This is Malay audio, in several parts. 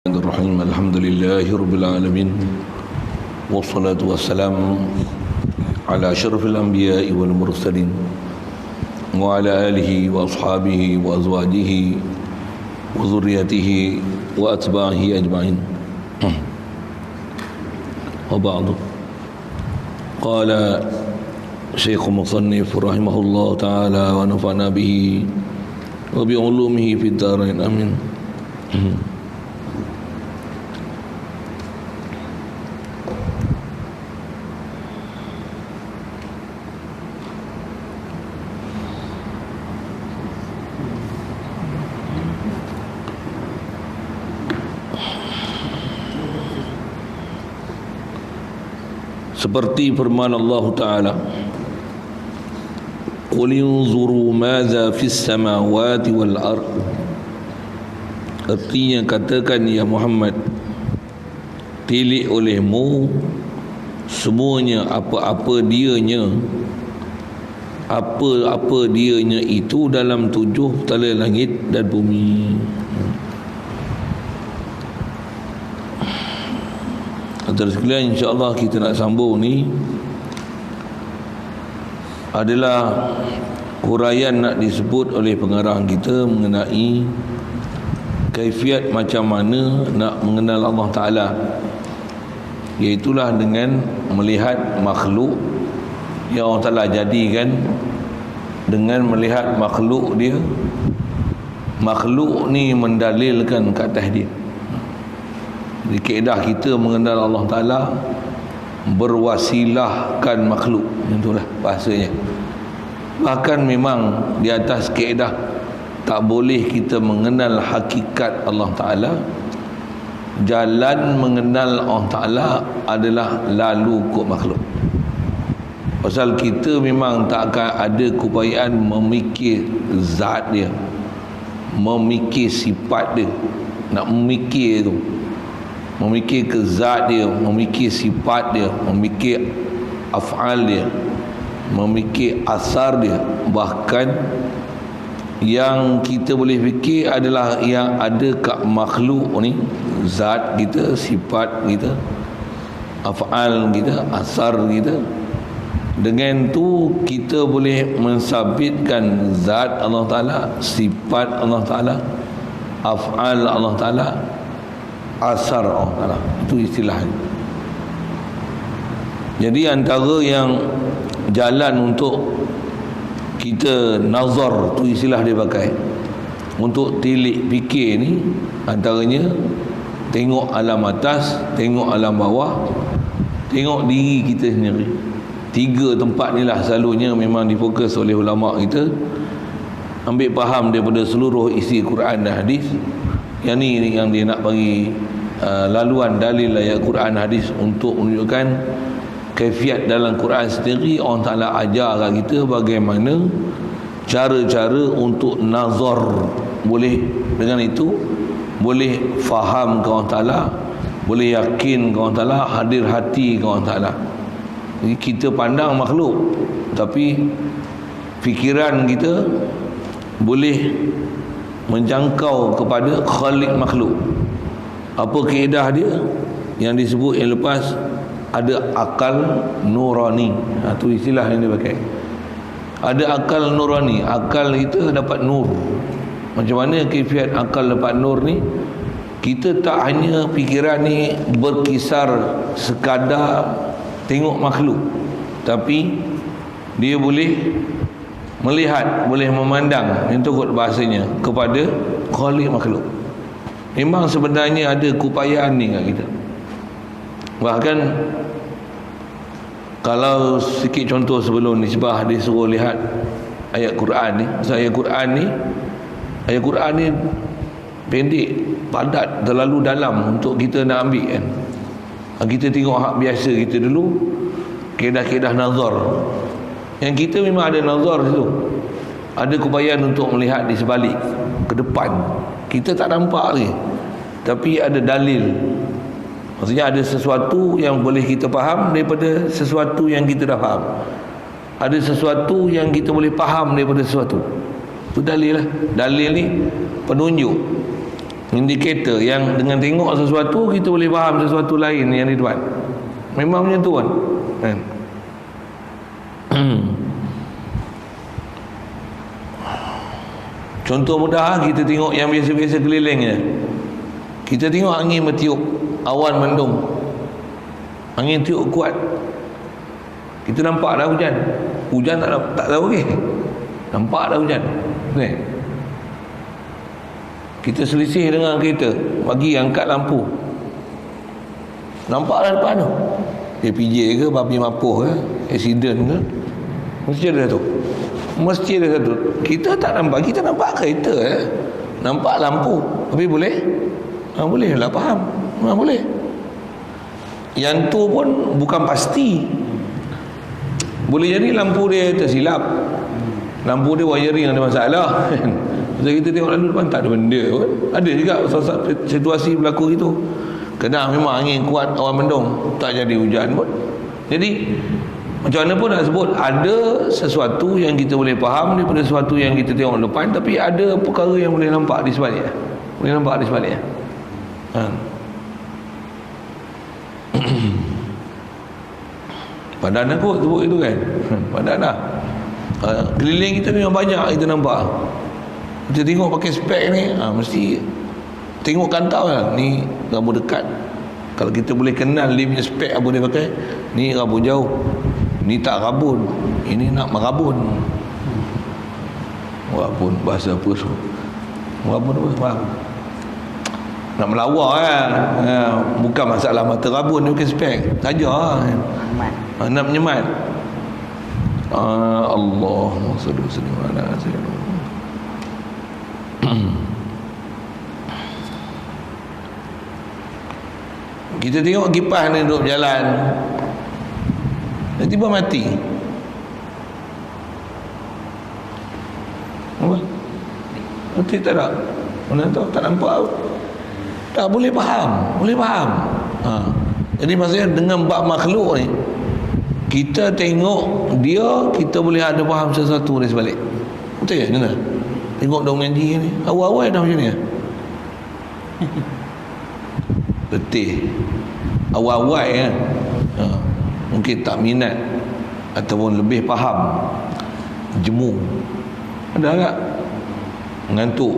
Bismillahirrahmanirrahim. Alhamdulillahi rabbil alamin. Wassalatu wassalamu ala asyrafil anbiya'i wal mursalin wa ala alihi wa ashabihi wa azwajihi wa dzurriyyatihi wa atba'ihi ajma'in. Wa ba'du. Qala Syekh Musannif rahimahullah ta'ala wa nafa'na bihi wa bi ulumihi fid dharain amin. Seperti firman Allah Ta'ala, qul inzuru madza fis samawati wal ard. Artinya katakan ya Muhammad, tilik olehmu semuanya apa-apa dianya, apa-apa dianya itu dalam 7 tala langit dan bumi. Saudara sekalian, insya-Allah kita nak sambung ni adalah huraian nak disebut oleh pengarang kita mengenai kaifiat macam mana nak mengenal Allah Ta'ala, iaitulah dengan melihat makhluk yang Allah Ta'ala jadikan, dengan melihat makhluk dia. Makhluk ni mendalilkan ke atas dia. Di kaedah kita mengenal Allah Ta'ala berwasilahkan makhluk, itulah bahasanya. Bahkan memang di atas kaedah tak boleh kita mengenal hakikat Allah Ta'ala. Jalan mengenal Allah Ta'ala adalah lalu kot makhluk. Pasal kita memang tak akan ada keupayaan memikir zat dia, memikir sifat dia. Nak memikir tu, memikir ke zat dia, memikir sifat dia, memikir af'al dia, memikir asar dia. Bahkan yang kita boleh fikir adalah yang ada kat makhluk ni, zat kita, sifat kita, af'al kita, asar kita. Dengan tu kita boleh mensabitkan zat Allah Ta'ala, sifat Allah Ta'ala, af'al Allah Ta'ala, asar Allah Ta'ala. Itu istilahnya. Jadi antara yang jalan untuk kita nazar, tu istilah dia pakai, untuk tilik fikir ni, antaranya tengok alam atas, tengok alam bawah, tengok diri kita sendiri. 3 tempat ni lah selalunya memang difokus oleh ulama kita. Ambil faham daripada seluruh isi Quran dan hadis. Yang ni yang dia nak bagi laluan dalil ayat Quran hadis untuk menunjukkan kaifiat dalam Quran sendiri. Allah Ta'ala ajar kita bagaimana cara-cara untuk nazar. Boleh dengan itu boleh faham ke Allah Ta'ala, boleh yakin ke Allah Ta'ala, hadir hati ke Allah Ta'ala. Jadi kita pandang makhluk, tapi fikiran kita boleh menjangkau kepada khalik makhluk. Apa kaedah dia yang disebut yang lepas, ada akal nurani. Itu istilah yang dia pakai. Ada akal nurani. Akal kita dapat nur. Macam mana kaifiat akal dapat nur ni? Kita tak hanya fikiran ni berkisar sekadar tengok makhluk, tapi dia boleh melihat, boleh memandang, itu kot bahasanya, kepada khalik makhluk. Memang sebenarnya ada keupayaan ni kat kita. Bahkan kalau sikit contoh sebelum nisbah, dia suruh lihat ayat Quran ni. Ayat Quran ni pendek, padat, terlalu dalam untuk kita nak ambil kan. Kita tengok hak biasa kita dulu, kedah-kedah nazar. Yang kita memang ada nazar situ, ada keupayaan untuk melihat di sebalik, ke depan. Kita tak nampak lagi, tapi ada dalil. Maksudnya ada sesuatu yang boleh kita faham daripada sesuatu yang kita dah faham. Ada sesuatu yang kita boleh faham daripada sesuatu. Itu dalil lah. Dalil ni penunjuk. indikator yang dengan tengok sesuatu kita boleh faham sesuatu lain yang di depan. Memang macam tu kan. Contoh mudah, kita tengok yang biasa-biasa kelilingnya. Kita tengok angin bertiup, awan mendung, angin tiup kuat, kita nampak dah hujan. Hujan tak tahu ke? Nampak dah hujan ni. Kita selisih dengan kereta, bagi angkat lampu, nampak dah depan tu. PJ ke, babi mapuh ke, aksiden ke, mesti ada satu. Mesti ada satu. Kita tak nampak, kita nampak kereta nampak lampu, tapi boleh? Boleh lah, faham. Boleh. Yang tu pun bukan pasti. Boleh jadi lampu dia tersilap, lampu dia wiring ada masalah. Masa kita tengok lalu depan tak ada benda pun. Ada juga situasi berlaku gitu. Kena memang angin kuat, awan mendung, tak jadi hujan pun. Jadi macam mana pun nak sebut, ada sesuatu yang kita boleh faham daripada sesuatu yang kita tengok depan, tapi ada perkara yang boleh nampak di sebaliknya. Boleh nampak di sebaliknya. Padan aku sebut itu kan. Padan dah. Keliling kita memang banyak kita nampak. Kita tengok pakai spek ni, mesti tengok kantau lah. Ni rambut dekat. Kalau kita boleh kenal dia punya spek apa dia pakai, ni rambut jauh, ni tak rabun, ini nak merabun. Merabun bahasa apa tu? Merabun apa? Faham? Nak melawar kan? Bukan masalah mata rabun dia pakai spek saja. Nak menyemat. Allahumma salli ala sayyidina. Kita tengok kipas ni duduk berjalan, tiba-tiba mati. Apa? Mati tak ada. Mana tahu, tak nampak. Tak boleh faham. Boleh faham. Jadi maksudnya dengan bab makhluk ni, kita tengok dia, kita boleh ada faham sesuatu dari sebalik. Betul ya? Dengar? Tengok dia mengaji ni, awal-awal dah macam ni. Letih. Awal-awal kan, mungkin tak minat ataupun lebih faham, jemu. Ada tak? Mengantuk,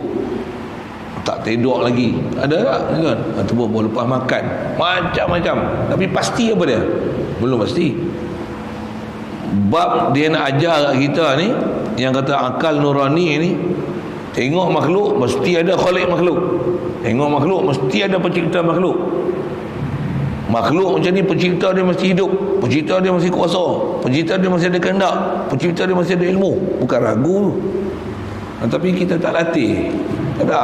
tak tidur lagi. Ada tak? Kan? Ataupun baru lepas makan, macam-macam. Tapi pasti apa dia? Belum pasti. Bab dia nak ajar kat kita ni, yang kata akal nurani ni, tengok makhluk mesti ada khalik makhluk. Tengok makhluk mesti ada pencipta makhluk. Makhluk macam ni, pencipta dia mesti hidup, pencipta dia mesti kuasa, pencipta dia mesti ada kehendak, pencipta dia mesti ada ilmu. Bukan ragu tu. Tapi kita tak latih. Tak ada.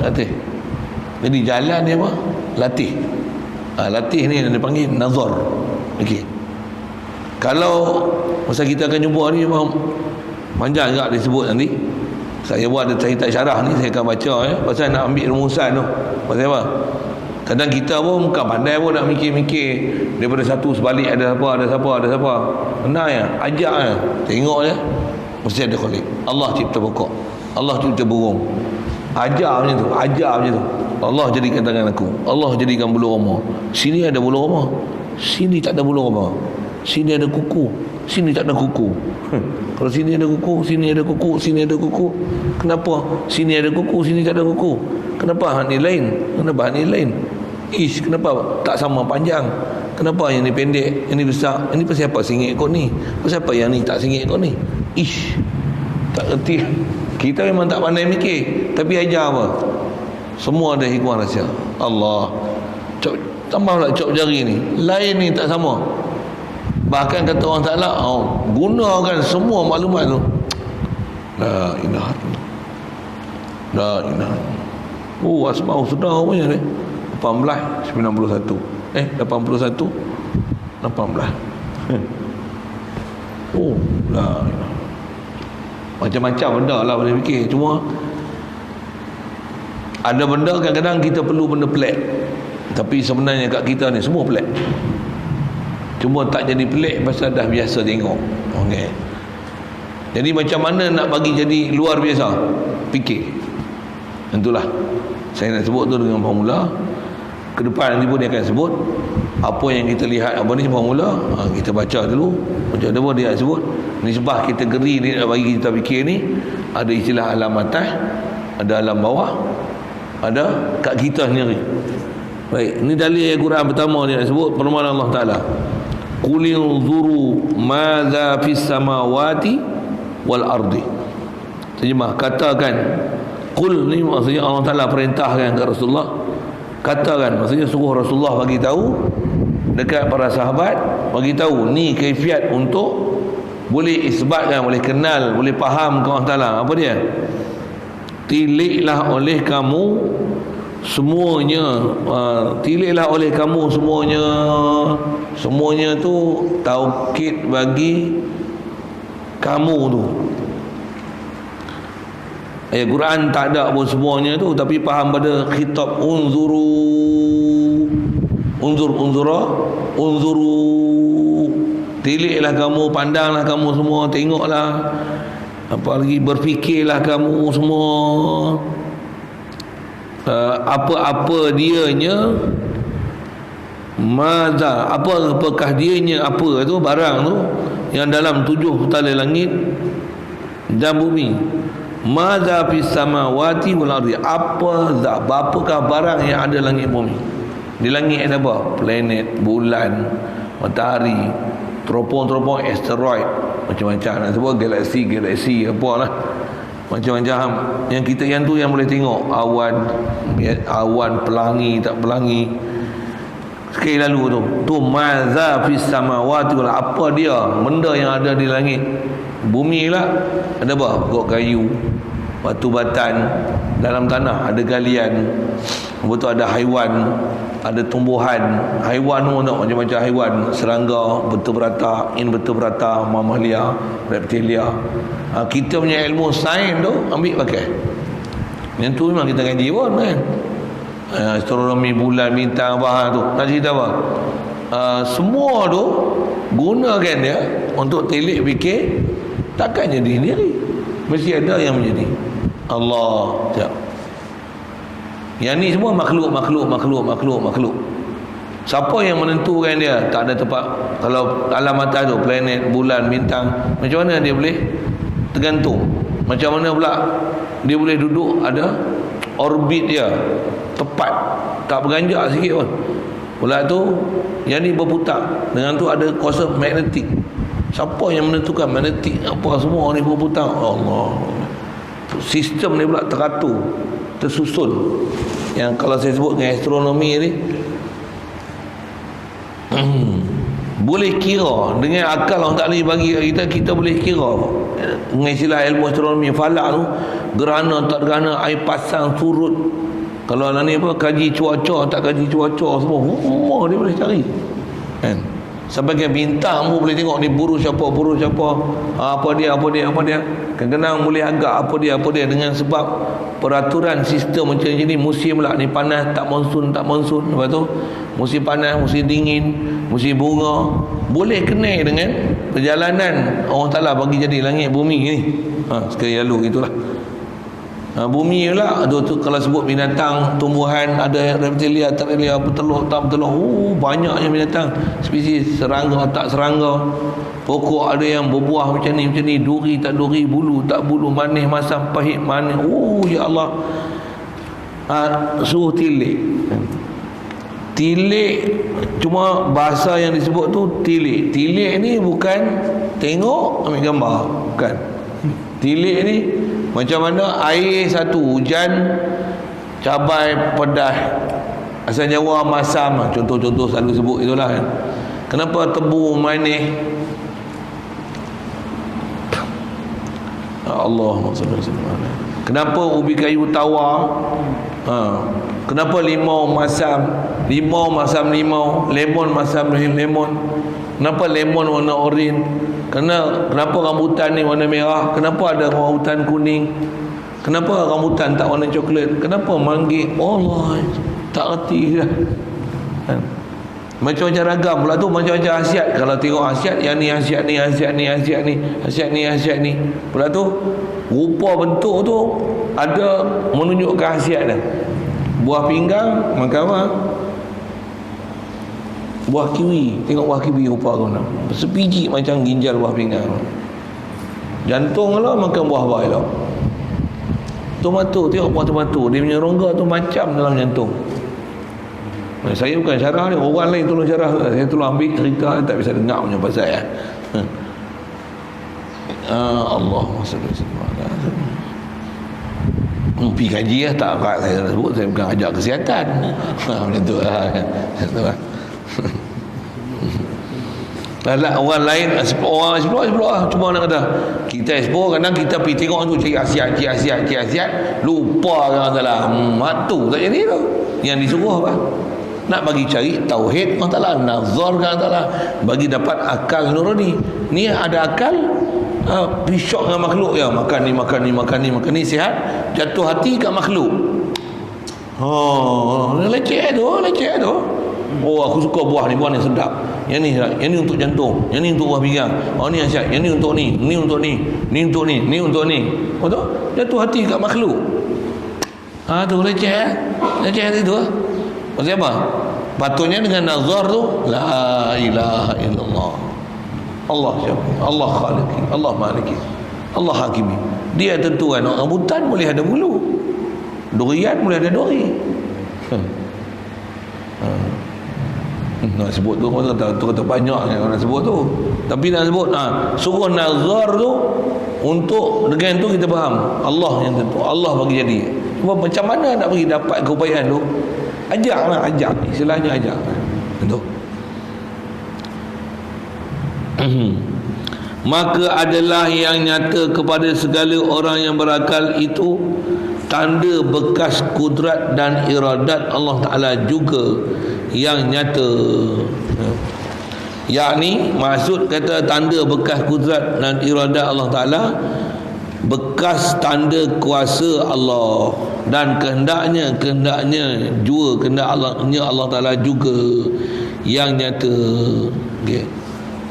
Latih. Jadi jalan dia apa? Latih. Latih ni dia panggil nazar. Okey. Kalau masa kita akan jumpa ni memang panjang juga disebut nanti. Saya buat ada cerita syarah ni, saya akan baca pasal nak ambil rumusan tu. Pasal apa? Kadang kita pun bukan pandai pun nak mikir-mikir daripada satu sebalik ada siapa, ada siapa, ada siapa. Benar ya? Ajak ya. Tengok je. Mesti ada khalik. Allah cipta pokok, Allah cipta burung. Ajar macam tu, ajar macam tu. Allah jadikan tangan aku, Allah jadikan bulu roma. Sini ada bulu roma, sini tak ada bulu roma. Sini ada kuku, sini tak ada kuku. Kalau sini ada kuku, sini ada kuku, sini ada kuku. Kenapa? Sini ada kuku, sini tak ada kuku. Kenapa hak ni lain? Kenapa hak ni lain? Ish, kenapa tak sama panjang? Kenapa yang ni pendek, yang ni besar? Ini pasal apa singit kot ni? Pasal apa yang ni tak singit kot ni? Ish, tak erti. Kita memang tak pandai mikir, tapi ajar apa? Semua ada hikmah rahsia. Allah. Tambahlah cop jari ni, lain ni tak sama. Bahkan kata orang Ta'ala, gunakan semua maklumat tu. La ilaha illallah, la ilaha illallah. Asma'u sudah punya ni 18 91 81 18. La ilaha. Macam-macam benda lah boleh fikir. Cuma ada benda kadang-kadang kita perlu benda pelik, tapi sebenarnya kat kita ni semua pelik. Cuma tak jadi pelik pasal dah biasa tengok. Okey. Jadi macam mana nak bagi jadi luar biasa? Fikir. Itulah saya nak sebut tu dengan formula. Ke depan nanti pun dia akan sebut apa yang kita lihat. Apa ni formula, kita baca dulu macam mana dia sebut. Nisbah kategori ni nak bagi kita fikir ni, ada istilah alam atas, ada alam bawah, ada kat kita sendiri. Baik, ini dalil Al-Quran pertama dia nak sebut firman Allah Taala, qul inzuru madza fis samawati wal ardi. Terjemah, katakan. Qul ni maksudnya Allah Taala perintahkan kepada Rasulullah, katakan, maksudnya suruh Rasulullah bagi tahu dekat para sahabat, bagi tahu ni kaifiat untuk boleh isbatkan, boleh kenal, boleh faham ke Allah Taala. Apa dia? Tiliklah oleh kamu semuanya, tiliklah oleh kamu semuanya. Semuanya tu taukid bagi kamu tu. Ayat Quran tak ada pun semuanya tu, tapi faham pada khitab unzuru, tiliklah kamu, pandanglah kamu semua, tengoklah, apa lagi, berfikirlah kamu semua, apa-apa dianya, maza, apakah dianya, apa tu barang tu yang dalam 7 tala langit dan bumi. Maza fis samawati wal ardi, apakah barang yang ada langit bumi. Di langit ada apa? Planet, bulan, matahari, teropong, asteroid, macam-macam nak sebut, galaksi apalah, macam-macam yang kita yang tu yang boleh tengok. Awan pelangi tak pelangi sekali lalu tu maza fis samawati wal, apa dia benda yang ada di langit bumi lah. Ada apa? Pokok kayu, batu batan, dalam tanah ada galian, betul, ada haiwan, ada tumbuhan. Haiwan tu macam-macam haiwan, serangga, vertebrata, invertebrata, mamalia, reptilia. Kita punya ilmu sains tu ambil pakai. Yang tu memang kita kaji pun kan. Astronomi, bulan, bintang, apa tu nak cerita apa, semua tu gunakan dia untuk telik fikir. Takkan jadi sendiri, mesti ada yang menjadi Allah. Yang ni semua makhluk. Siapa yang menentukan dia? Tak ada tempat. Kalau alam atas tu, planet, bulan, bintang, macam mana dia boleh tergantung? Macam mana pula dia boleh duduk, ada orbit dia tepat, tak berganjak sikit pun. Pula tu yang ni berputar, dengan tu ada kuasa magnetik. Siapa yang menentukan magnetik apa semua ni berputar? Allah. Sistem ni pula teratur, tersusun. Yang kalau saya sebut dengan astronomi ni, boleh kira dengan akal Allah Ta'ala bagi kita boleh kira dengan istilah ilmu astronomi falak tu, gerhana tak gerhana, air pasang surut. Kalau ni apa, kaji cuaca tak kaji cuaca, semua dia boleh cari kan. Sampai ke bintang pun boleh tengok ni buru siapa, apa dia. Kadang-kadang boleh agak apa dia dengan sebab peraturan sistem macam ni. Musim lah ni, panas tak monsun. Lepas tu musim panas, musim dingin, musim bunga, boleh kenal dengan perjalanan Allah Ta'ala bagi jadi langit bumi ni. Sekali lalu gitulah. Bumi pula tu kalau sebut binatang, tumbuhan, ada reptilia, terrelia, bertelur, tak bertelur, banyaknya binatang, spesies, serangga, tak serangga, pokok ada yang berbuah macam ni, duri, tak duri, bulu, tak bulu, manis, masam, pahit, manis. Ya Allah. Suruh tilik, cuma bahasa yang disebut tu tilik ni bukan tengok ambil gambar, bukan. Tilik ni macam mana air satu, hujan, cabai, pedas, asal Jawa, masam, contoh-contoh selalu sebut itulah kan. Kenapa tebu, manis? Allah SWT. Kenapa ubi kayu tawar? Kenapa limau masam, limau, lemon masam, lemon. Kenapa lemon warna oranye? Kenapa rambutan ni warna merah? Kenapa ada rambutan kuning? Kenapa rambutan tak warna coklat? Kenapa manggil? Allah, tak reti dah. Macam-macam ragam pula tu, macam-macam hasiat. Kalau tengok hasiat, yang ni hasiat ni, hasiat ni, hasiat ni, hasiat ni, hasiat ni. Pula tu rupa bentuk tu ada menunjukkan hasiat dah. Buah pinggang makan apa? Buah kiwi. Tengok buah kiwi rupa kau nak. Sepiji macam ginjal buah pinggang. Jantung lah makan buah baik lah. Tomato, tengok buah tomato, dia punya rongga tu macam dalam jantung. Saya bukan syarah ni, orang lain tolong syarah. Saya tolong ambil cerita, tak bisa dengar punya pasal ya. Allahumma salli pergi kaji lah, tak kat saya sebut, saya bukan ajak kesihatan. Macam tu lah. Orang lain orang explore lah. Cuma nak kata kita explore, kadang kita pergi tengok tu cari hasiat, lupa orang dalam tu tak jadi tu. Yang disuruh apa? Nak bagi cari tauhid Allah Ta'ala, nazar Allah Ta'ala, bagi dapat akal nurani. Ni ada akal, pisok dengan makhluk ya, makan ni sihat, jatuh hati kat makhluk. Leceh tu. Oh, aku suka buah ni sedap. Yang ni untuk jantung, yang ni untuk buah pinggang. Ni hasiat, yang ni untuk ni untuk ni untuk ni. Betul? Jatuh hati kat makhluk. Tu leceh tu. Pasal apa? Patutnya dengan nazar tu la ilaha illallah. Allah syafi, Allah khaliqi, Allah maliki, Allah hakimi. Dia tentukan rambutan boleh ada bulu, durian boleh ada duri. Nak sebut tu kata banyak yang orang sebut tu. Tapi nak sebut suruh nazar tu, untuk dengan tu kita faham Allah yang tentu, Allah bagi jadi. Sebab macam mana nak bagi dapat keupayaan tu? Ajak, istilahnya ajak. Tentu. Maka adalah yang nyata kepada segala orang yang berakal itu tanda bekas kudrat dan iradat Allah Ta'ala juga yang nyata. Yakni maksud kata tanda bekas kudrat dan iradat Allah Ta'ala, bekas tanda kuasa Allah dan kehendaknya juga kehendak Allah Ta'ala juga yang nyata. Okay.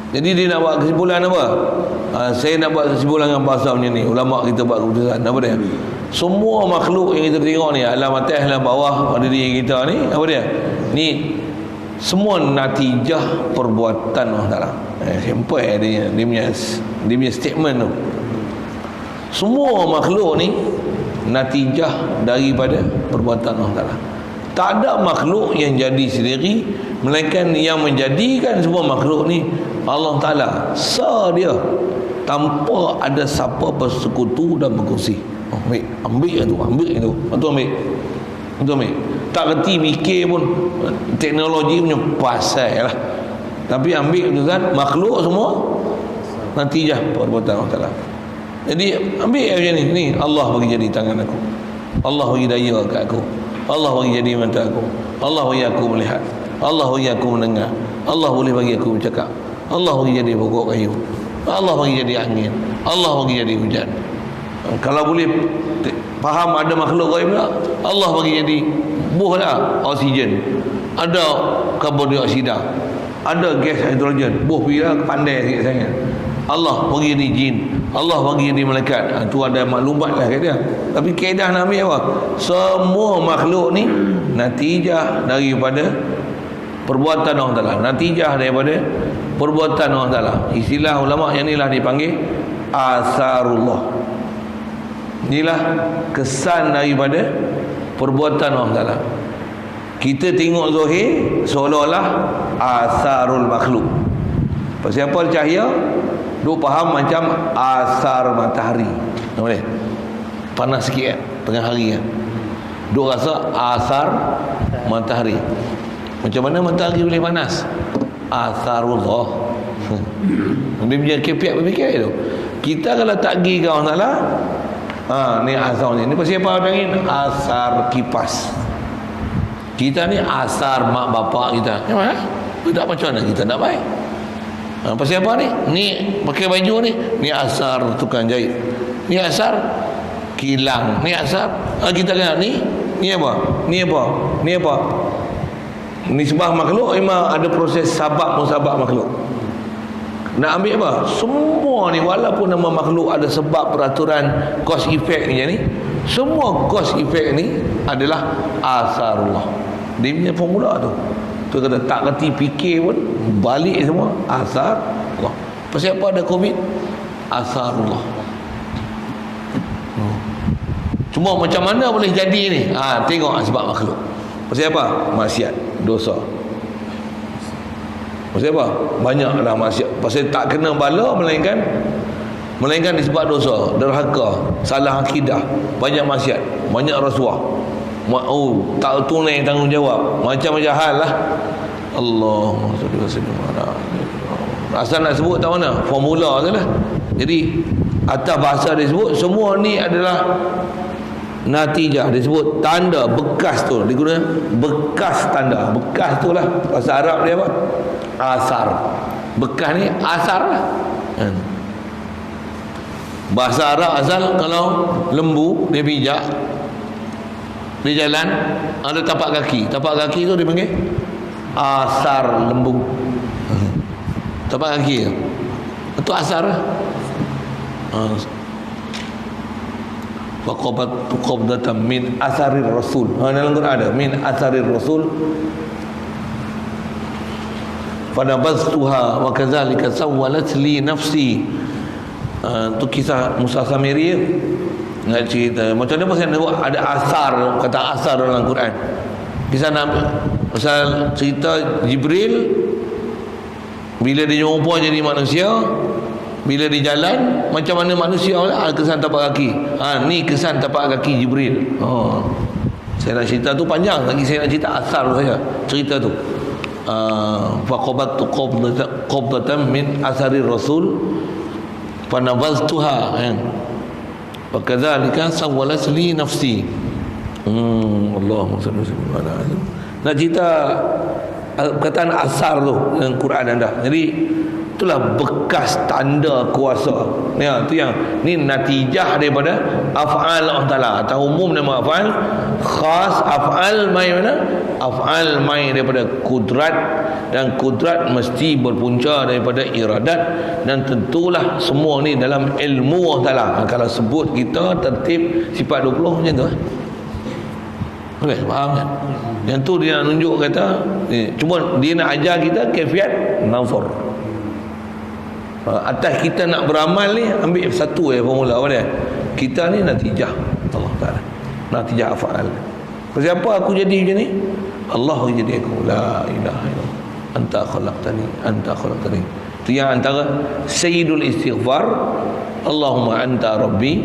Jadi dia nak buat kesimpulan apa? Saya nak buat kesimpulan dengan bahasa macam ni. Ulama kita buat keputusan apa dia? Semua makhluk yang kita tengok ni, alam atas, alam bawah pada diri kita ni, apa dia? Ni semua natijah perbuatan Allah Ta'ala. Sampai dia punya statement tu. Semua makhluk ni natijah daripada perbuatan Allah Ta'ala. Tak ada makhluk yang jadi sendiri, melainkan yang menjadikan semua makhluk ni Allah Ta'ala dia, tanpa ada siapa bersekutu dan berkongsi. Ambil itu. Tak reti mikir pun teknologi punya pasal lah. Tapi ambil keputusan makhluk semua natijah perbuatan Allah Ta'ala. Jadi ambil macam ni Allah bagi jadi tangan aku, Allah bagi daya kat aku, Allah bagi jadi mata aku, Allah bagi aku melihat, Allah bagi aku mendengar, Allah boleh bagi aku bercakap, Allah bagi jadi pokok kayu, Allah bagi jadi angin, Allah bagi jadi hujan. Kalau boleh faham ada makhluk gaib tak, Allah bagi jadi buhlah oksigen, ada karbon dioksida, ada gas hidrogen, buh bila pandai sikit sangat. Allah bagi jadi jin, Allah bagi jadi malaikat. Tu ada maklumat lah kata. Tapi kaedah nak ambil apa? Semua makhluk ni natijah daripada perbuatan Allah Ta'ala, natijah daripada perbuatan Allah Ta'ala. Istilah ulama yang inilah dipanggil asarullah. Inilah kesan daripada perbuatan Allah Ta'ala. Kita tengok zahir seolah-olah asarul makhluk. Pasal apa cahaya? Duk faham macam asar matahari. Boleh? Panas sikit kan? Tengah hari kan? Duk rasa asar matahari. Macam mana matahari boleh panas? Asarullah. Dia punya kepiak berfikir tu. Kita kalau tak pergi ke Allah Ta'ala, ni asar ni pasal apa panggil? Asar kipas. Kita ni asar mak bapak kita. Macam mana? Tak macam mana kita nak baik? Pasal apa ni? Ni pakai baju ni asar tukang jahit. Ni asar kilang. Ni asar kita kena ni apa? Ni apa? Ni apa? nisbah makhluk memang ada proses sabab musabab makhluk. Nak ambil apa? Semua ni walaupun nama makhluk ada sebab peraturan cause effect ni, semua cause effect ni adalah asarullah. Dia punya formula tu. Tu kata tak kerti fikir pun balik semua asarullah. Pasal apa ada COVID? Asarullah. Cuma macam mana boleh jadi ni? Tengok sebab makhluk. Pasal apa? Maksiat, dosa. Pasal apa? Banyaklah maksiat. Pasal tak kena bala melainkan disebab dosa, derhaka, salah akidah, banyak maksiat, banyak rasuah. Tak tunai tanggungjawab, macam-macam hal lah. Allahumma salli wa sallim ala. Asal nak sebut tak mana? Formula tu lah. Jadi atas bahasa dia sebut semua ni adalah natijah. Dia sebut tanda bekas tu, dia guna bekas tanda. Bekas tu lah bahasa Arab dia apa? Asar. Bekas ni asar lah. Bahasa Arab asal kalau lembu dia pijak di jalan ada tapak kaki. Tapak kaki tu dia panggil asar lembu. Tapak kaki itu asar lah. Faqabatu min asarir rasul. Dalam Quran ada min asarir rasul. Fanabaztuha wa kadzalika sawwalat li nafsi. Tu kisah Musa Samiri nak cerita macam mana pasal ada asar, kata asar dalam Quran. Kisah pasal cerita Jibril bila dia jumpa jadi manusia, bila dia jalan macam mana manusia lah, kesan tapak kaki. Ni kesan tapak kaki Jibril. Saya nak cerita tu panjang lagi, saya nak cerita asar saja cerita tu. Faqabatu qabdatan min asarir rasul fanabaztuha wa kadzalika sawwalat li nafsi. Allahumma salli ala. Nak cerita perkataan asar tu dalam Quran anda. Jadi itulah bekas tanda kuasa. Ya, tu yang ni natijah daripada af'al Allah Taala. Atau umum nama af'al, khas af'al mai mana? Af'al mai daripada kudrat, dan kudrat mesti berpunca daripada iradat, dan tentulah semua ni dalam ilmu Allah Taala. Kalau sebut kita tertib sifat 20 macam tu. Okey, faham kan? Yang tu dia nak tunjuk kata cuma dia nak ajar kita kaifiat nazar. Atas kita nak beramal ni ambil satu formula apa dia? Kita ni natijah Allah Taala. Natijah afal. Siapa aku jadi macam ni? Allah jadi aku. La ilaha illallah. Anta khalaqtani, anta khalaqtani. Itu yang antara sayyidul istighfar. Allahumma anta rabbi,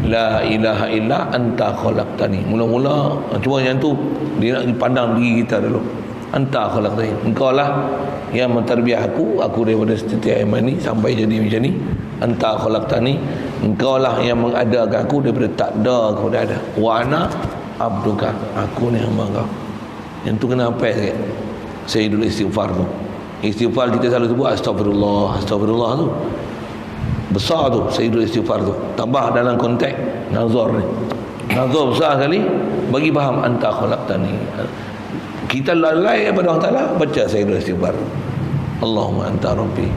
la ilaha illa anta khalaqtani. Mula-mula cuma yang tu dia nak dipandang diri kita dulu. Anta khalaqtani. Engkau lah yang mentarbiah aku daripada setiap iman ni sampai jadi macam ni. Anta khalaqtani. Engkau lah yang mengadakan aku daripada tak ada kepada ada. Wa ana abduka. Aku ni hamba kau. Yang tu kena apa sikit? Sayyidul istighfar tu. Istighfar kita selalu sebut astagfirullah, astagfirullah tu. Besar tu sayyidul istighfar tu. Tambah dalam konteks nazar ni. Nazar besar sekali bagi faham anta khalaqtani. Kita lalai kepada Allah Taala baca sayyidul istighfar. Allahumma anta rabbi,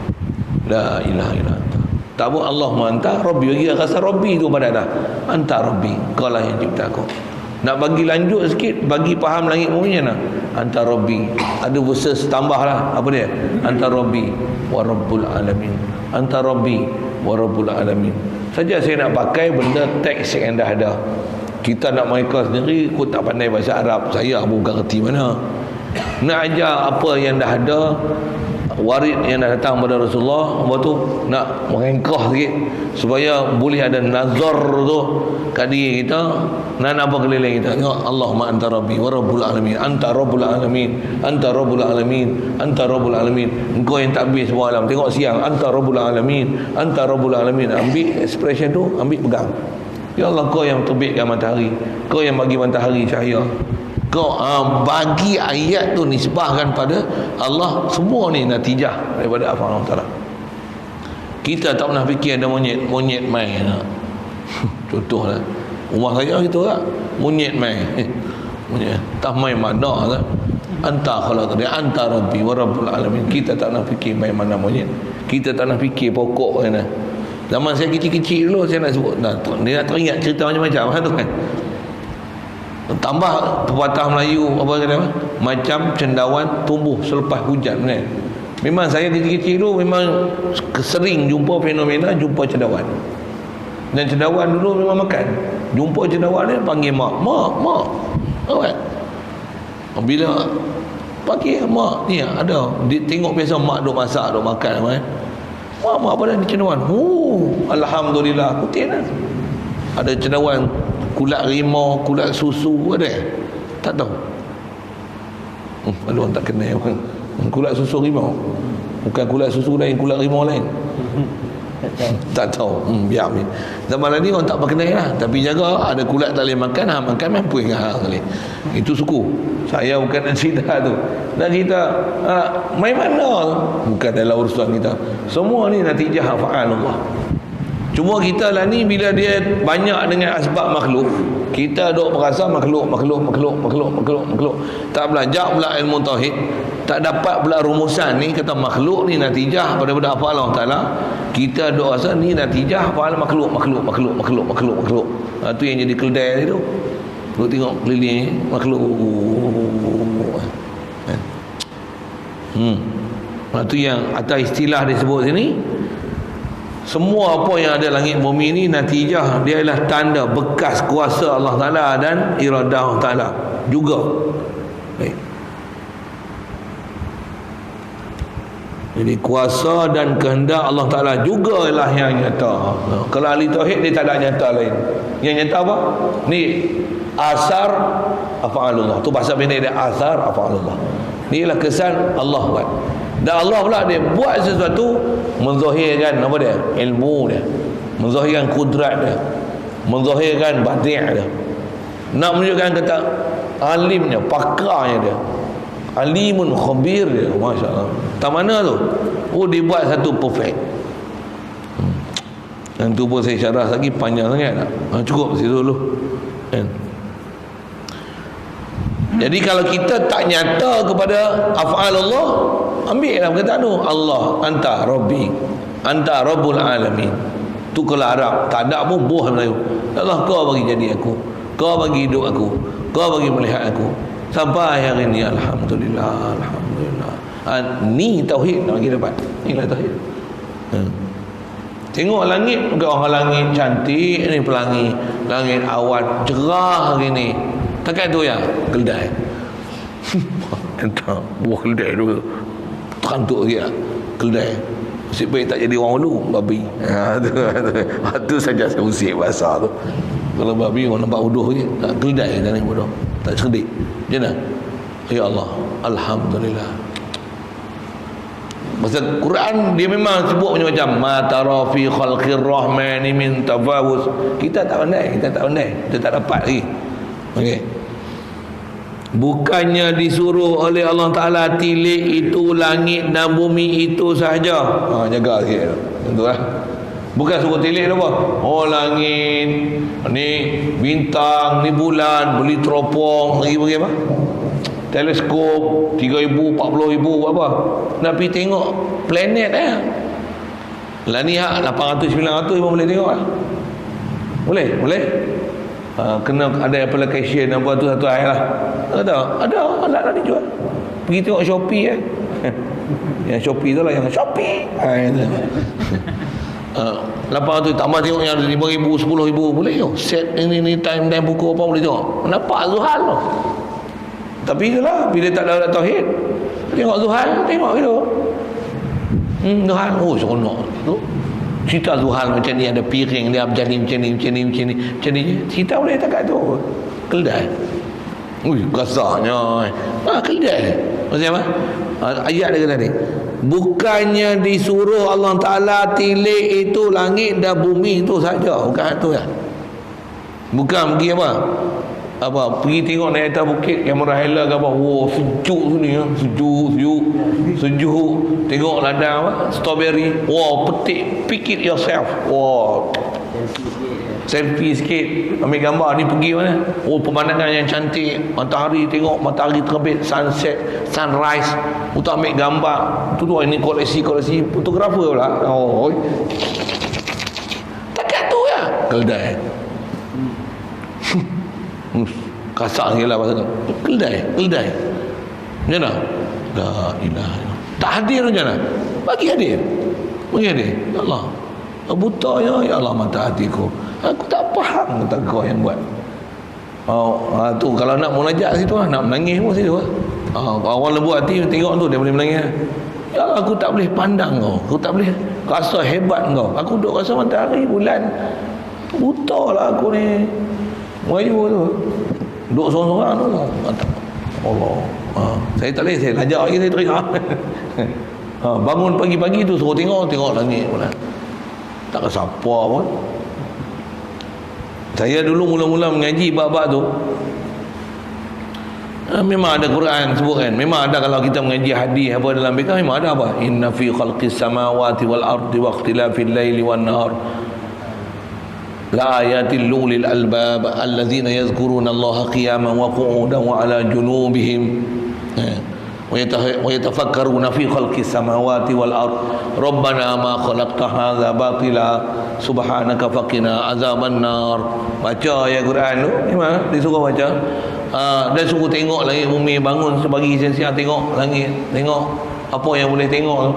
la ilaha illa anta. Tak buat Allahumma anta rabbi, bagi rasa rabbi tu pada dah. Anta rabbi, kau lah yang cipta aku. Nak bagi lanjut sikit, bagi faham langit bumi nah. Anta rabbi, ada verses tambah lah. Apa dia? Anta rabbi wa rabbul alamin. Anta rabbi wa rabbul alamin. Saja saya nak pakai benda teks yang dah ada. Kita nak mereka sendiri, aku tak pandai bahasa Arab, saya bukan kerti mana. Nak ajar apa yang dah ada, warid yang dah datang pada Rasulullah, lepas tu nak merengkah sikit supaya boleh ada nazar tu kat diri kita, nak apa keliling kita. Ya Allahumma anta rabbi wa rabbul alamin, anta rabbul alamin, anta rabbul alamin, anta rabbul alamin. Engkau yang takbir semua alam. Tengok siang, anta rabbul alamin, anta rabbul alamin. Ambil expression tu, ambil pegang. Ya Allah, kau yang terbitkan matahari, kau yang bagi matahari cahaya, kau bagi ayat tu nisbahkan pada Allah. Semua ni natijah daripada apa Allah Taala. Kita tak pernah fikir ada monyet main. Contohlah rumah saya gitu lah, monyet main. Monyet tak main mana lah. anta khalaqtani anta rabbi wa rabbul alamin. Kita tak nak fikir main mana monyet, kita tak nak fikir pokok kan. Zaman saya kecil-kecil dulu saya nak sebut, dia nak teringat cerita macam-macam tu kan. Tambah pepatah Melayu apa kata, macam cendawan tumbuh selepas hujan kan. Memang saya kecil-kecil dulu memang sering jumpa fenomena jumpa cendawan. Dan cendawan dulu memang makan. Jumpa cendawan ni panggil mak. Kan? Bila panggil mak ni ada, dia tengok biasa mak duk masak, duk makan kan. Mak apa dah ni cendawan? Alhamdulillah, putih dah. Ada cendawan kulat rimau, kulat susu ada? Tak tahu. Ada orang tak kenal bang. Kulat susu rimau. Bukan kulat susu lain, kulat rimau lain. Tak tahu. Biar. Zaman ni orang tak berkenal lah. Tapi jaga ada kulat tak boleh makan, makan mampu ingat kali. Itu suku. Saya bukan nak cerita tu. Nak cerita main mana? Bukan dalam urusan kita. Semua ni natijah af'al Allah. Cuma kita lah ni bila dia banyak dengan asbab makhluk, kita duk berasa makhluk. Tak belajar pula ilmu tauhid, tak dapat pula rumusan ni, kata makhluk ni natijah daripada af'al Allah Taala. Kita duk rasa ni natijah af'al makhluk. Tu yang jadi keledai tu. Lu tengok keliling makhluk. Tu yang atas istilah disebut sini. Semua apa yang ada langit bumi ni natijah, dia adalah tanda bekas kuasa Allah Ta'ala dan iradah Allah Ta'ala juga. Baik. Jadi kuasa dan kehendak Allah Ta'ala juga lah yang nyata. Kalau ahli tauhid dia tak ada nyata lain. Yang nyata apa? Ni asar af'alullah. Tu bahasa pendek dia, asar af'alullah. Ni ialah kesan Allah buat. Dan Allah pula dia buat sesuatu menzahirkan apa dia? Ilmu dia, menzahirkan kudrat dia, menzahirkan badi' dia. Nak menunjukkan kata alimnya, pakarnya dia, alimun khabir dia. Masya-Allah. Tak mana tu? Oh, dia buat satu perfect. Dan tu pun saya syarah lagi panjang sangat. Cukup situ dulu. Kan? Jadi kalau kita tak nyata kepada af'al Allah, ambil lah perkataan tu, Allah anta rabbi, anta rabbul alamin. Tu kalau Arab, tak ada pun buah Melayu. Allah, kau bagi jadi aku, kau bagi hidup aku, kau bagi melihat aku sampai hari ni. Alhamdulillah. Ni tauhid nak bagi dapat. Inilah tauhid. Tengok langit, orang langit cantik ni, pelangi, langit awan cerah hari ni. Takkan tu ya keledai. Entah buah keledai tu terantuk lagi lah. Keledai nasib baik tak jadi orang dulu, babi. Tu saja saya usik bahasa tu. Kalau babi orang nampak bodoh je, keledai tak nampak bodoh, tak cerdik. Macam mana? Ya Allah, Alhamdulillah. Masa Quran dia memang sebut macam-macam, ma tara fi khalqir rahmani min tafawus. Kita tak pandai, kita tak dapat lagi. Okey. Bukannya disuruh oleh Allah Ta'ala tilik itu langit dan bumi itu sahaja. Jaga sikit. Tentulah. Bukan suruh tilik apa. Oh, langit ni bintang, ni bulan, beli teropong, lagi bagi apa? Teleskop 3,000, 40,000 apa. Nak pergi tengok planet Lah ni 800, 900 pun boleh tengok lah. Boleh. Kena ada application apa tu satu air lah. Ada alat dah dijual. Pergi tengok Shopee Yang Shopee tu lah, yang Shopee. 800 tambah tengok yang 5,000, 10,000 boleh tengok. Set ini time buku apa boleh tengok. Nampak Zuhal tu. Tapi itulah bila tak ada tauhid, tengok Zuhal, tengok gitu. Zuhal, seronok tu. Cerita Zuhal macam ni, ada piring dia macam ni. Cerita boleh tak kat tu. Keledai. Kasarnya. Keledai. Maksudnya apa? Ayat dia kata ni. Bukannya disuruh Allah Ta'ala tilik itu langit dan bumi itu saja. Bukan itu ya. Bukan pergi apa? Pergi tengok naik atas bukit kamera hela ke apa. Sejuk sini ya. Sejuk. Tengok ladang strawberry. Petik, pick it yourself. selfie sikit, ambil gambar ni pergi mana, oh pemandangan yang cantik, matahari, tengok matahari terbit, sunset, sunrise, untuk ambil gambar tu ini koleksi fotografer pula. Oh takat tu ya keldai. Kasar sikit lah bahasa tu, keldai macam mana? La ilaha illallah. Tak hadir macam mana? Bagi hadir ya Allah, buta ya Allah mata hatiku, aku tak faham kata kau yang buat. Tu kalau nak munajat situ lah, nak menangis pun situ lah. Awal lembu hati tengok tu dia boleh menangis. Ya Allah, aku tak boleh pandang kau, aku tak boleh rasa hebat kau, aku duduk rasa matahari bulan, buta lah aku ni. Melayu tu duduk sorang-sorang tu Allah. Saya tak boleh, saya lajak lagi, saya teriak. Bangun pagi-pagi tu suruh tengok langit pula, tak rasa apa pun. Saya dulu mula-mula mengaji bab-bab tu, memang ada Quran sebut kan, memang ada. Kalau kita mengaji hadis apa dalam fiqh, memang ada apa, inna fi khalqis samawati wal ardi wa ikhtilafil laili wan nahar la ayatil lil albab allazina yazkuruna allaha qiyaman wa qu'udan wa ala junubihim wa yatafakkaruna fi khalqis samawati wal ard rabbana ma khalaqta hadza batila subhanaka faqina azaban nar. Baca ayat Quran tu memang disuruh baca, dan suruh tengok langit bumi, bangun sebagi siang-siang tengok langit, tengok apa yang boleh tengok tu.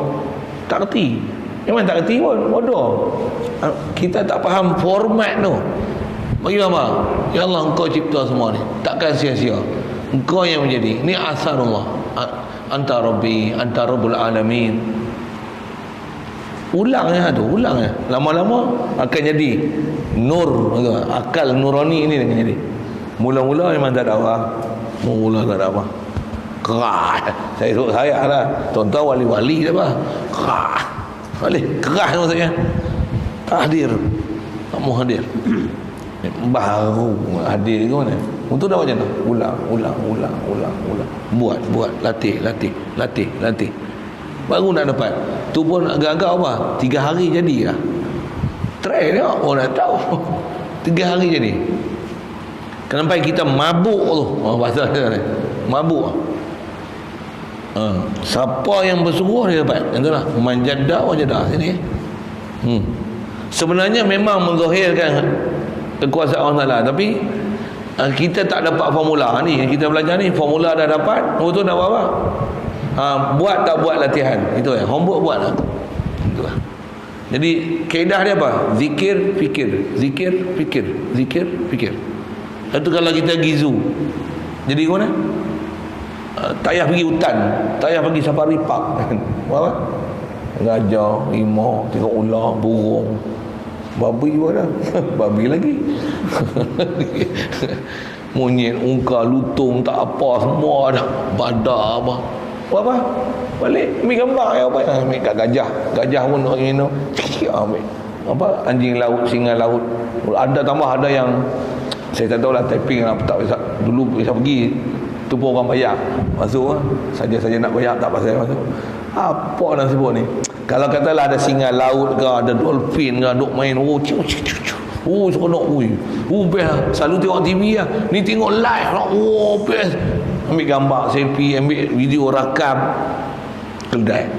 Tak reti, memang tak reti pun, bodoh. Kita tak faham format tu. Bagi apa? Ya Allah, engkau cipta semua ni, takkan sia-sia. Engkau yang menjadi, ni asarullah, anta rabbi, anta rabbul alamin. Ulang lama-lama akan jadi nur, akal nurani ini akan jadi. Mula-mula memang tak ada apa, kerah. Saya suruh saya lah, tuan-tuan wali-wali tak apa, kerah maksudnya tak hadir, tak mau hadir. Baru hadir ke mana? Untuk dah macam mana? Ulang. Buat, latih. Baru nak dapat. Tu pun agak-agak apa? 3 hari jadi lah. Try tengok, orang nak tahu. 3 hari jadi. Kenapa kita mabuk tu? Bahasa dia ni. Mabuk. Siapa yang bersungguh dia dapat. Yang tu lah. Manjadah wajadah sini. Sebenarnya memang menzahirkan kekuasaan Allah Ta'ala, tapi kita tak dapat formula ni. Kita belajar ni, formula dah dapat, tu nak buat apa? Buat tak buat latihan, itu homework buat lah. Itulah. Jadi kaedah dia apa? Zikir, fikir. Itu kalau kita pergi zoo, jadi ke mana? Tak payah pergi hutan, tak payah pergi safari park. Buat apa? Gajah, rimau, tengok ular, burung, babi pun dah. Babi lagi. Monyet, ungkar, lutung, tak apa, semua dah. Badak apa. Buat apa? Balik ambil gambar ya apa? Ambil kat gajah pun nak minum. Ambil apa? Anjing laut, singa laut. Ada yang saya tak tahulah, typing lah, tak bisa. Dulu bisa pergi tu pun orang bayar masuk, saja-saja nak bayar, tak pasal masuk. Apa nak sebut ni? Kalau katalah ada singa laut ke, ada dolphin ke, duk main, seronok, best. Selalu tengok TV lah, ni tengok live lah, best. Ambil gambar, selfie, ambil video, rakam, keldai.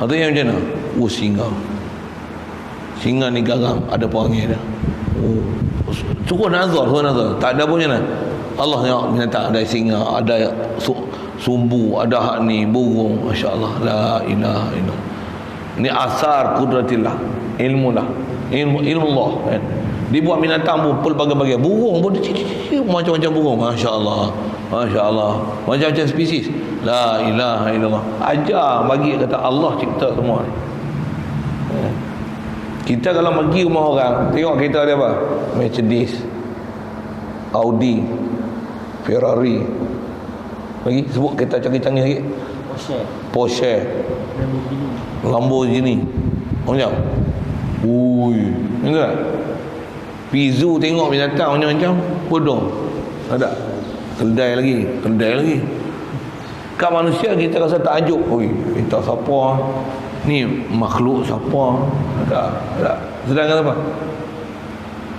Atau yang macam mana? Singa ni garang, ada perangai dah. Cukup nazar. Tak ada pun macam mana? Allah tengok binatang, ada singa, ada sumbu, ada hak ni, burung. Masya Allah, la ilaha illallah. Ini asar kudratillah, ilmu Allah kan. Dibuat binatang pun pelbagai-bagai, burung pun macam-macam burung. Masya Allah, macam-macam spesies. La ilaha illallah. Ajar bagi kata Allah cipta semua ni. Kita kalau pergi rumah orang, tengok kereta dia apa? Mercedes, Audi, Ferrari. Lagi sebut kereta canggih-canggih lagi. Porsche, Lamborghini. Macam? Enggak. Pizu tengok binatang macam-macam, bodong. Ada. Keldai lagi. Kat manusia kita rasa takjub. Kita siapa? Ni makhluk siapa? Ada. Sedangkan apa?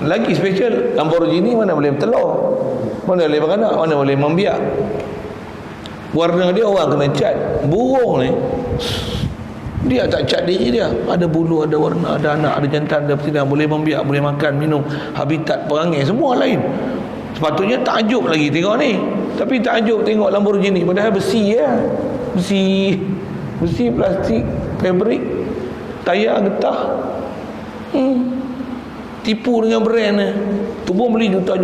Lagi special, Lamborghini mana boleh bertelur, mana boleh beranak, mana boleh membiak. Warna dia orang kena cat. Burung ni dia tak cat diri dia, ada bulu, ada warna, ada anak, ada jantan, ada betina, boleh membiak, boleh makan, minum, habitat perangai semua lain. Sepatutnya takjub lagi tengok ni, tapi takjub tengok Lamborghini padahal besi ya. Besi plastik, fabrik, tayar getah. Tipu dengan brand ni. Tu pun beli juta.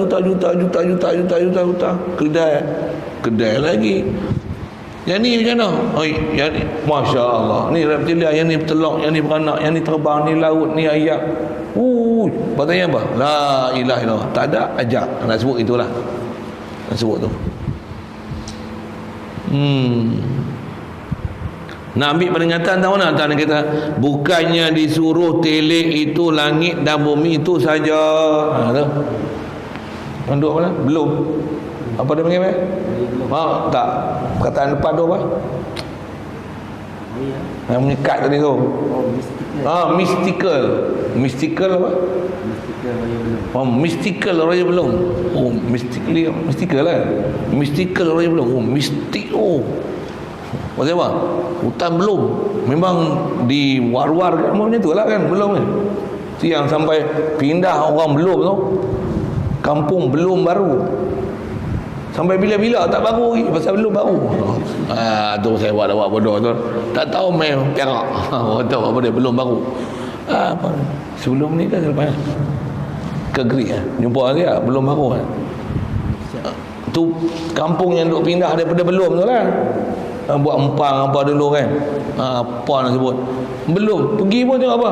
Kedai lagi. Yang ni macam mana? Yang ni Masya Allah, ni reptilia, yang ni bertelur, yang ni beranak, yang ni terbang, ni laut, ni ayak. Bertanya apa? La ilaha illallah. Tak ada, ajak. Nak sebut itulah. Nak sebut tu. Nak ambil peringatan tahu nak? Tak, kata bukannya disuruh telik itu langit dan bumi itu saja. Tu. Manduk apa lah? Belum. Apa dia panggil? Tak. Perkataan depan tu apa? Yang menyekat tadi tu. Mystical. Mystical apa? Mystical raya belum. Mystical lah. Mystical raya belum. Mistik. Maksudnya apa? Hutan belum. Memang di war-war kan macam tu lah kan. Belum kan. Yang sampai pindah orang belum tu. Kampung belum baru. Sampai bila-bila tak baru lagi. Pasal belum baru. Tu saya buat bodoh tu. Tak tahu main perak. Orang tahu apa dia belum baru. Apa? Sebelum ni kan selepas ke Greek jumpa dia belum baru kan. Tu kampung yang duk pindah daripada belum tu lah. Buat empang apa dulu kan. Apa nak sebut. Belum. Pergi pun tengok apa.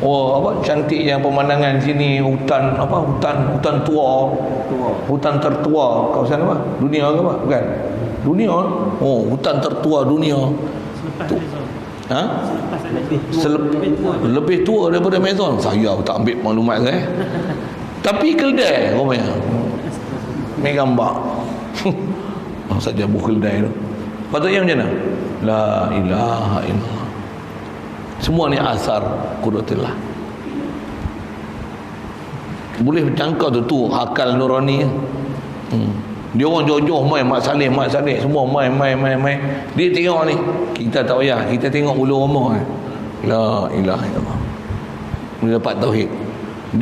Apa cantiknya pemandangan sini, hutan apa, hutan tua. Hutan tertua kawasan apa? Dunia ke apa? Bukan. Dunia. Hutan tertua dunia. Tu. Lebih tua daripada Amazon. Saya tak ambil maklumat saya. Tapi keldai rupanya. Ambil gambar. Saja buku keldai tu. Patutnya macam mana? La ilaha illallah. Semua ni asar qudratillah. Boleh bercangkau tu akal nurani. Dia orang jauh-jauh main mak saleh semua main. Dia tengok ni. Kita tak payah, kita tengok ulu rumah. La ilaha illallah. Dia dapat tauhid.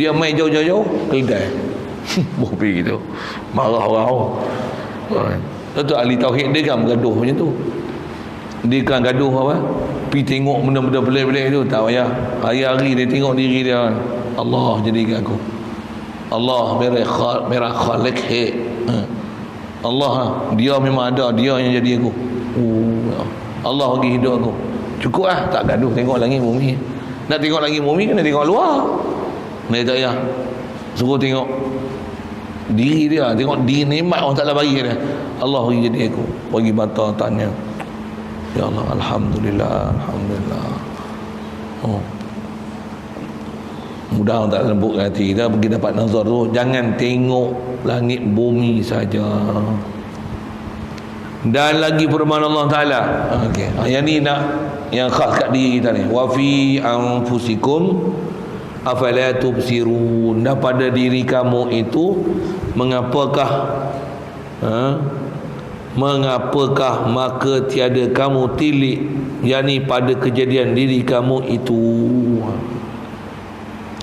Dia main jauh-jauh keldai. Bopi gitu. Marah orang. Tentu ahli tauhid dia kan bergaduh macam tu. Dia kan gaduh apa? Pergi tengok benda-benda pelik-pelik tu, tak payah. Hari-hari dia tengok diri dia. Allah jadikan aku. Allah merah khalik Allah dia memang ada, dia yang jadi aku. Allah bagi hidup aku. Cukup lah, tak gaduh tengok langit bumi. Nak tengok langit bumi kena tengok luar. Dia tak payah. Suruh tengok diri dia, tengok diri nikmat orang Taala bagi dia. Allah bagi jadi aku, bagi mata tanya. Ya Allah, alhamdulillah. Mudah tak lembut hati kita pergi dapat nazar tu. Jangan tengok langit bumi saja. Dan lagi firman Allah Taala. Okey. Yang ni nak yang khas kat diri kita ni. Wa fi anfusikum afala tubsirun. Dan pada diri kamu itu mengapakah maka tiada kamu tilik, yakni pada kejadian diri kamu itu.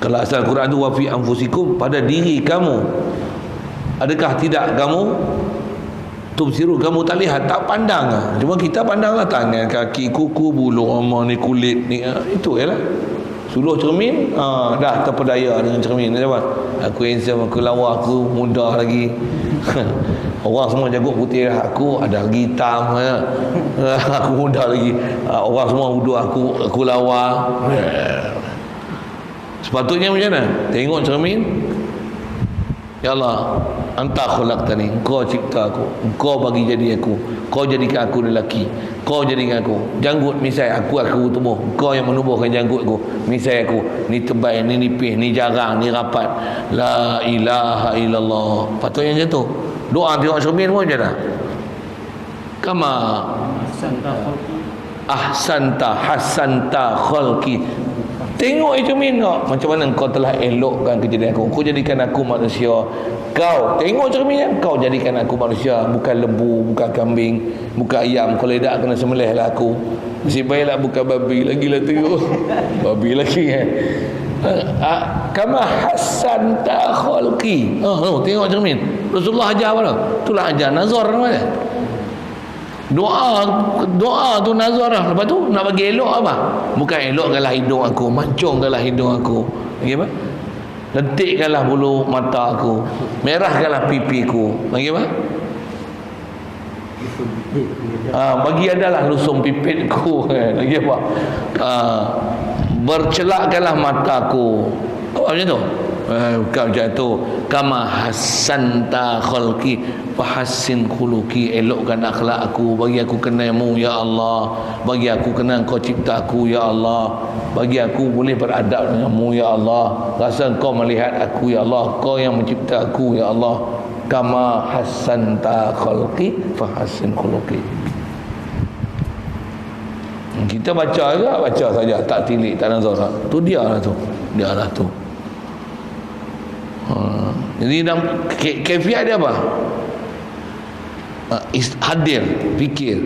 Kalau asal Quran tu wa fi anfusikum, pada diri kamu. Adakah tidak kamu tubsiru, kamu tak lihat, tak pandang. Cuma kita pandanglah tangan, kaki, kuku, bulu roma ni, kulit ni, itu ialah. Suluh cermin, dah terpedaya dengan cermin. Apa? Aku handsome, aku lawa, aku muda lagi. Orang semua jagut putih, aku ada lagi hitam. Aku muda lagi. Orang semua hudu aku lawa. Sepatutnya macam mana? Tengok cermin. Ya Allah, Anta khalaqtani, Engkau cipta aku, Engkau bagi jadi aku, Kau jadikan aku lelaki, Kau jadikan aku janggut misai, aku tubuh, Kau yang menubuhkan janggutku, misai aku, ni tebal, ni nipis, ni jarang, ni rapat. La ilaha illallah. Patutnya macam tu. Doa tengok cermin pun macam mana? Kama ahsanta khalqi, Tengok cermin kau. Macam mana kau telah elokkan kejadian aku. Kau jadikan aku manusia. Kau tengok cermin kan. Kau jadikan aku manusia. Bukan lembu, bukan kambing, bukan ayam. Kalau tidak kena sembelih lah aku. Nasib baiklah bukan babi. Lagilah tengok. Babi lagi kan. Kama hasan ta khalqi. Tengok cermin. Rasulullah ajar apa? Itulah ajar nazar namanya. Doa tu nazar lah. Lepas tu nak bagi elok apa? Bukan elokkanlah hidung aku, mancungkanlah hidung aku. Lagi apa? Lentikkanlah bulu mata aku, merahkanlah pipiku. Lagi apa? Bagi adalah lusung pipitku. Lagi apa? Bercelakkanlah mataku. Apa macam tu? Bukan macam tu. Kama hasanta khalqi fahassin khuluqi. Elokkan akhlak aku. Bagi aku kenalmu ya Allah. Bagi aku kenal kau cipta aku ya Allah. Bagi aku boleh beradab denganmu ya Allah. Rasa kau melihat aku ya Allah. Kau yang mencipta aku ya Allah. Kama hasanta khalqi fahassin khuluqi. Kita baca juga, baca saja, tak tilik, tak nazar. Tu dia lah tu. Dia lah tu. Jadi dalam kefiat dia apa? Hadir, fikir.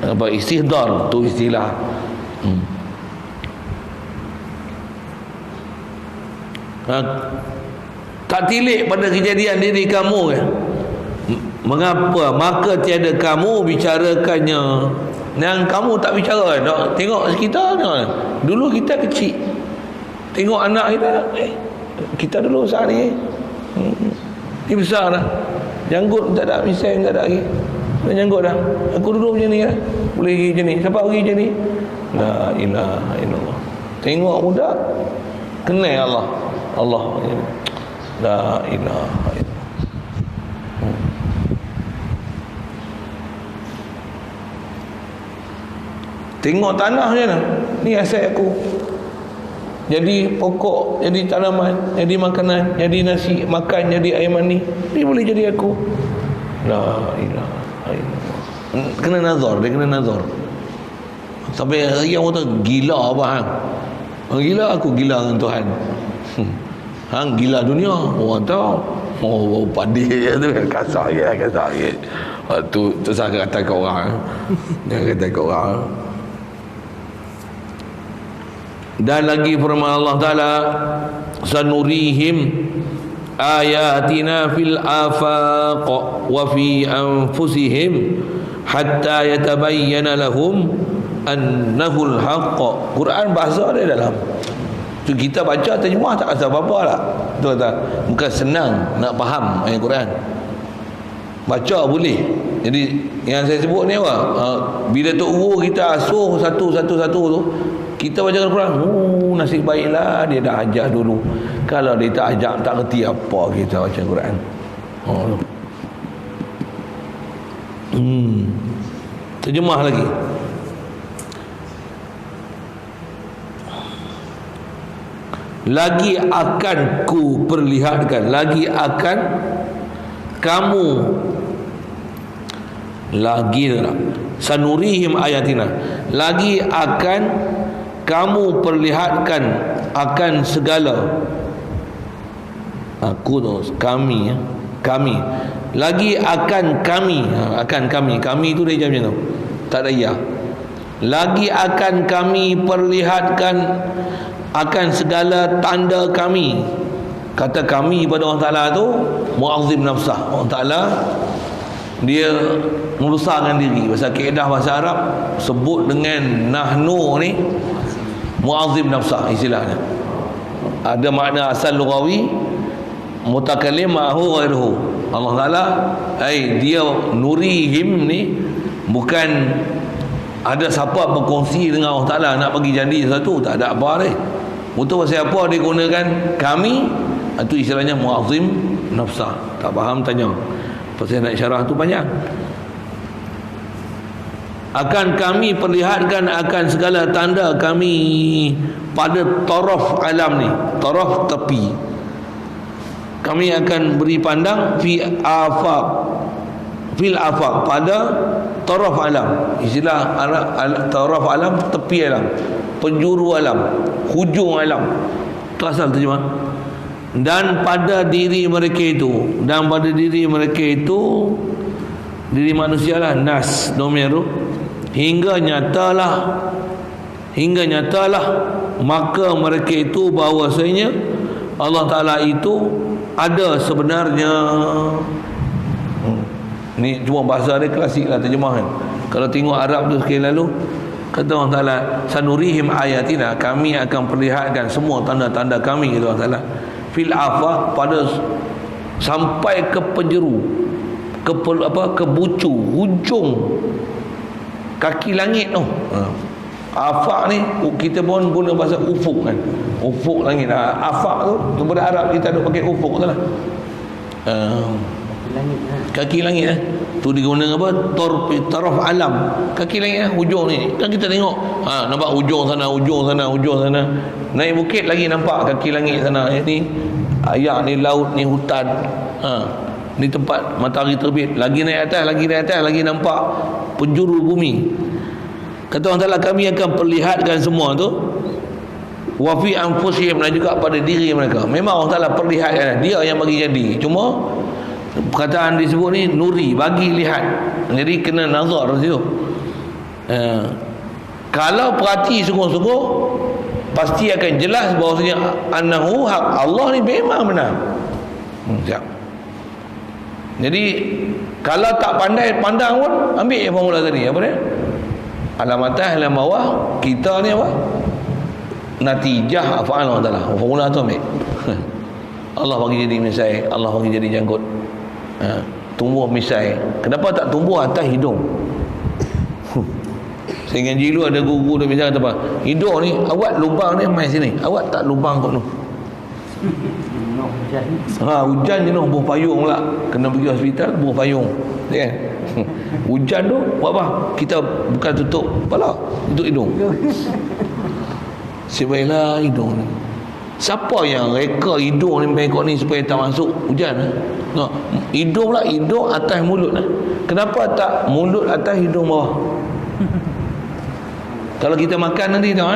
Apa istihdar tu istilah. Tak tilik pada kejadian diri kamu kan? Mengapa? Maka tiada kamu bicarakannya. Yang kamu tak bicara. Tengok sekitar tengok. Dulu kita kecil. Tengok anak kita. Kita dulu besar ni. Ni besar dah. Janggut tak ada, misai tak ada lagi. Dah janggut dah. Aku dulu macam ni lah. Boleh pergi macam ni. Siapa pergi macam ni? La ilaha illallah. Tengok budak, kenal Allah. Allah. La ilaha illallah. Tengok tanah je lah. Ni aset aku. Jadi pokok, jadi tanaman, jadi makanan, jadi nasi, makan, jadi air mani. Ni boleh jadi aku. La ilaha illallah. Kena nazar, dia kena nazar. Sampai yang kata gila apa hang? Gila, aku gila dengan Tuhan. Hang gila dunia. Orang tahu. Oh, padi tu kasar je, kasar je. Tu saya kata kat orang. Dia kata kat orang. Dan lagi firman Allah Ta'ala, sanurihim ayatina fil afaq wa fi anfusihim hatta yatabayyana lahum annahu al-haqq. Quran bahasa dia dalam tu, kita baca terjemah tak rasa apa-apa lah. Betul tak? Bukan senang nak faham ayat Quran. Baca boleh. Jadi yang saya sebut ni apa? Bila Tok Guru kita asuh satu-satu tu, kita baca Al-Quran, nasib baiklah dia dah ajar dulu. Kalau dia tak ajar, tak kerti apa kita baca Al-Quran. Terjemah lagi. Lagi akan ku perlihatkan, lagi akan kamu, lagi sanurihim ayatina, lagi akan kamu perlihatkan akan segala. Aku tu kami, kami lagi akan kami, akan kami tu dia macam tu, tak ada ya. Lagi akan kami perlihatkan akan segala tanda kami. Kata kami pada Allah Ta'ala tu mu'azzim nafsah. Allah Ta'ala dia membesarkan diri. Bahasa kaedah bahasa Arab sebut dengan nahnu ni mu'azzim nafsah istilahnya. Ada makna asal lughawi mutakallim ma'hu ghairuhu. Allah Ta'ala dia nurihim ni bukan ada siapa berkongsi dengan Allah Ta'ala nak bagi jadi sesuatu, tak ada apa ni. Untuk pasal apa dia gunakan kami, itu istilahnya mu'azzim nafsah. Tak faham tanya, pasal nak syarah tu panjang. Akan kami perlihatkan akan segala tanda kami pada taraf alam ni, taraf tepi. Kami akan beri pandang fi fil afaq, pada taraf alam. Istilah taraf alam, tepi alam, penjuru alam, hujung alam. Itu asal terjemah. Dan pada diri mereka itu, dan pada diri mereka itu, diri manusia lah, nas domiru, hingga nyatalah maka mereka itu bahawasanya Allah Ta'ala itu ada sebenarnya. Ni cuma bahasa dia klasik lah terjemahan. Kalau tengok Arab tu sekali lalu, kata Allah Ta'ala, sanurihim ayatina, kami akan perlihatkan semua tanda-tanda kami, kata Allah Ta'ala, fil afaq, pada sampai ke penjeru, ke bucu, hujung kaki langit tu. Afaq ni kita pun guna bahasa ufuk kan, ufuk langit. Afaq tu daripada Arab kita ada pakai ufuk tu lah. Kaki langit tu digunakan apa? Taraf alam, kaki langit hujung ni kan kita tengok, nampak hujung sana, naik bukit lagi nampak kaki langit sana. Ni ayak, ni laut, ni hutan, ni tempat matahari terbit, lagi naik atas, lagi nampak penjuru bumi. Kata Allah Ta'ala, kami akan perlihatkan semua tu, wa fi anfusihim, dan juga pada diri mereka. Memang Allah Ta'ala perlihatkan, dia yang bagi jadi. Cuma perkataan disebut ni nuri, bagi lihat. Jadi kena nazar situ. Kalau perhati sungguh-sungguh, pasti akan jelas bahawasanya annahu haq, Allah ni memang benar. Siap. Jadi kalau tak pandai pandang pun, ambil formula tadi, apa dia? Alamatah alam bawah, kita ni apa? Natijah af'al Allah Ta'ala. Formula tu ambil. Allah bagi jadi misai, Allah bagi jadi janggut. Tumbuh misai. Kenapa tak tumbuh atas hidung? Sehingga dulu ada guru dia bicara kata apa? Hidung ni, awak lubang ni mai sini, awak tak lubang kat tu. Hujan jenuh, buah payung pula. Kena pergi hospital, buah payung, kan? Hujan tu buat apa? Kita bukan tutup kepala, tutup hidung. Sebaiklah hidung ni. Siapa yang reka hidung ni bengkok ni supaya tak masuk hujan? Hidung pula, hidung atas mulut. Kenapa tak mulut atas hidung bawah? Kalau kita makan nanti tau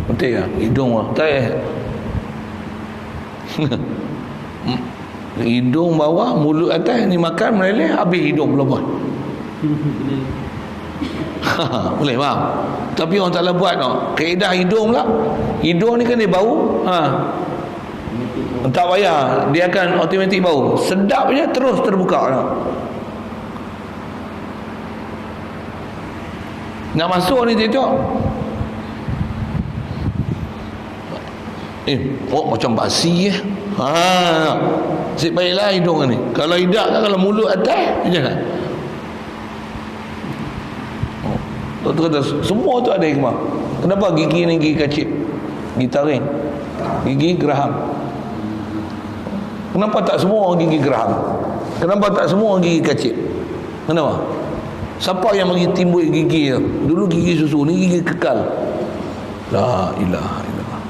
penting lah hidung lah. Tak hidung bawah, mulut atas, ni makan meleleh, habis hidung pula. Boleh faham? Tapi orang Ta'ala buat kaedah hidung pula. Hidung ni kan dia bau, tak payah, dia akan automatik bau. Sedap je terus terbuka nak masuk ni tengok. Macam basi baiklah hidung ni. Kalau hidak kan, kalau mulut atas jangan. Doktor kata semua tu ada hikmah. Kenapa gigi ni gigi kecil, gigi taring, gigi geraham? Kenapa tak semua gigi geraham? Kenapa tak semua gigi kecil? Kenapa? Siapa yang bagi timbul gigi tu? Dulu gigi susu, ni gigi kekal. La ilaha illallah.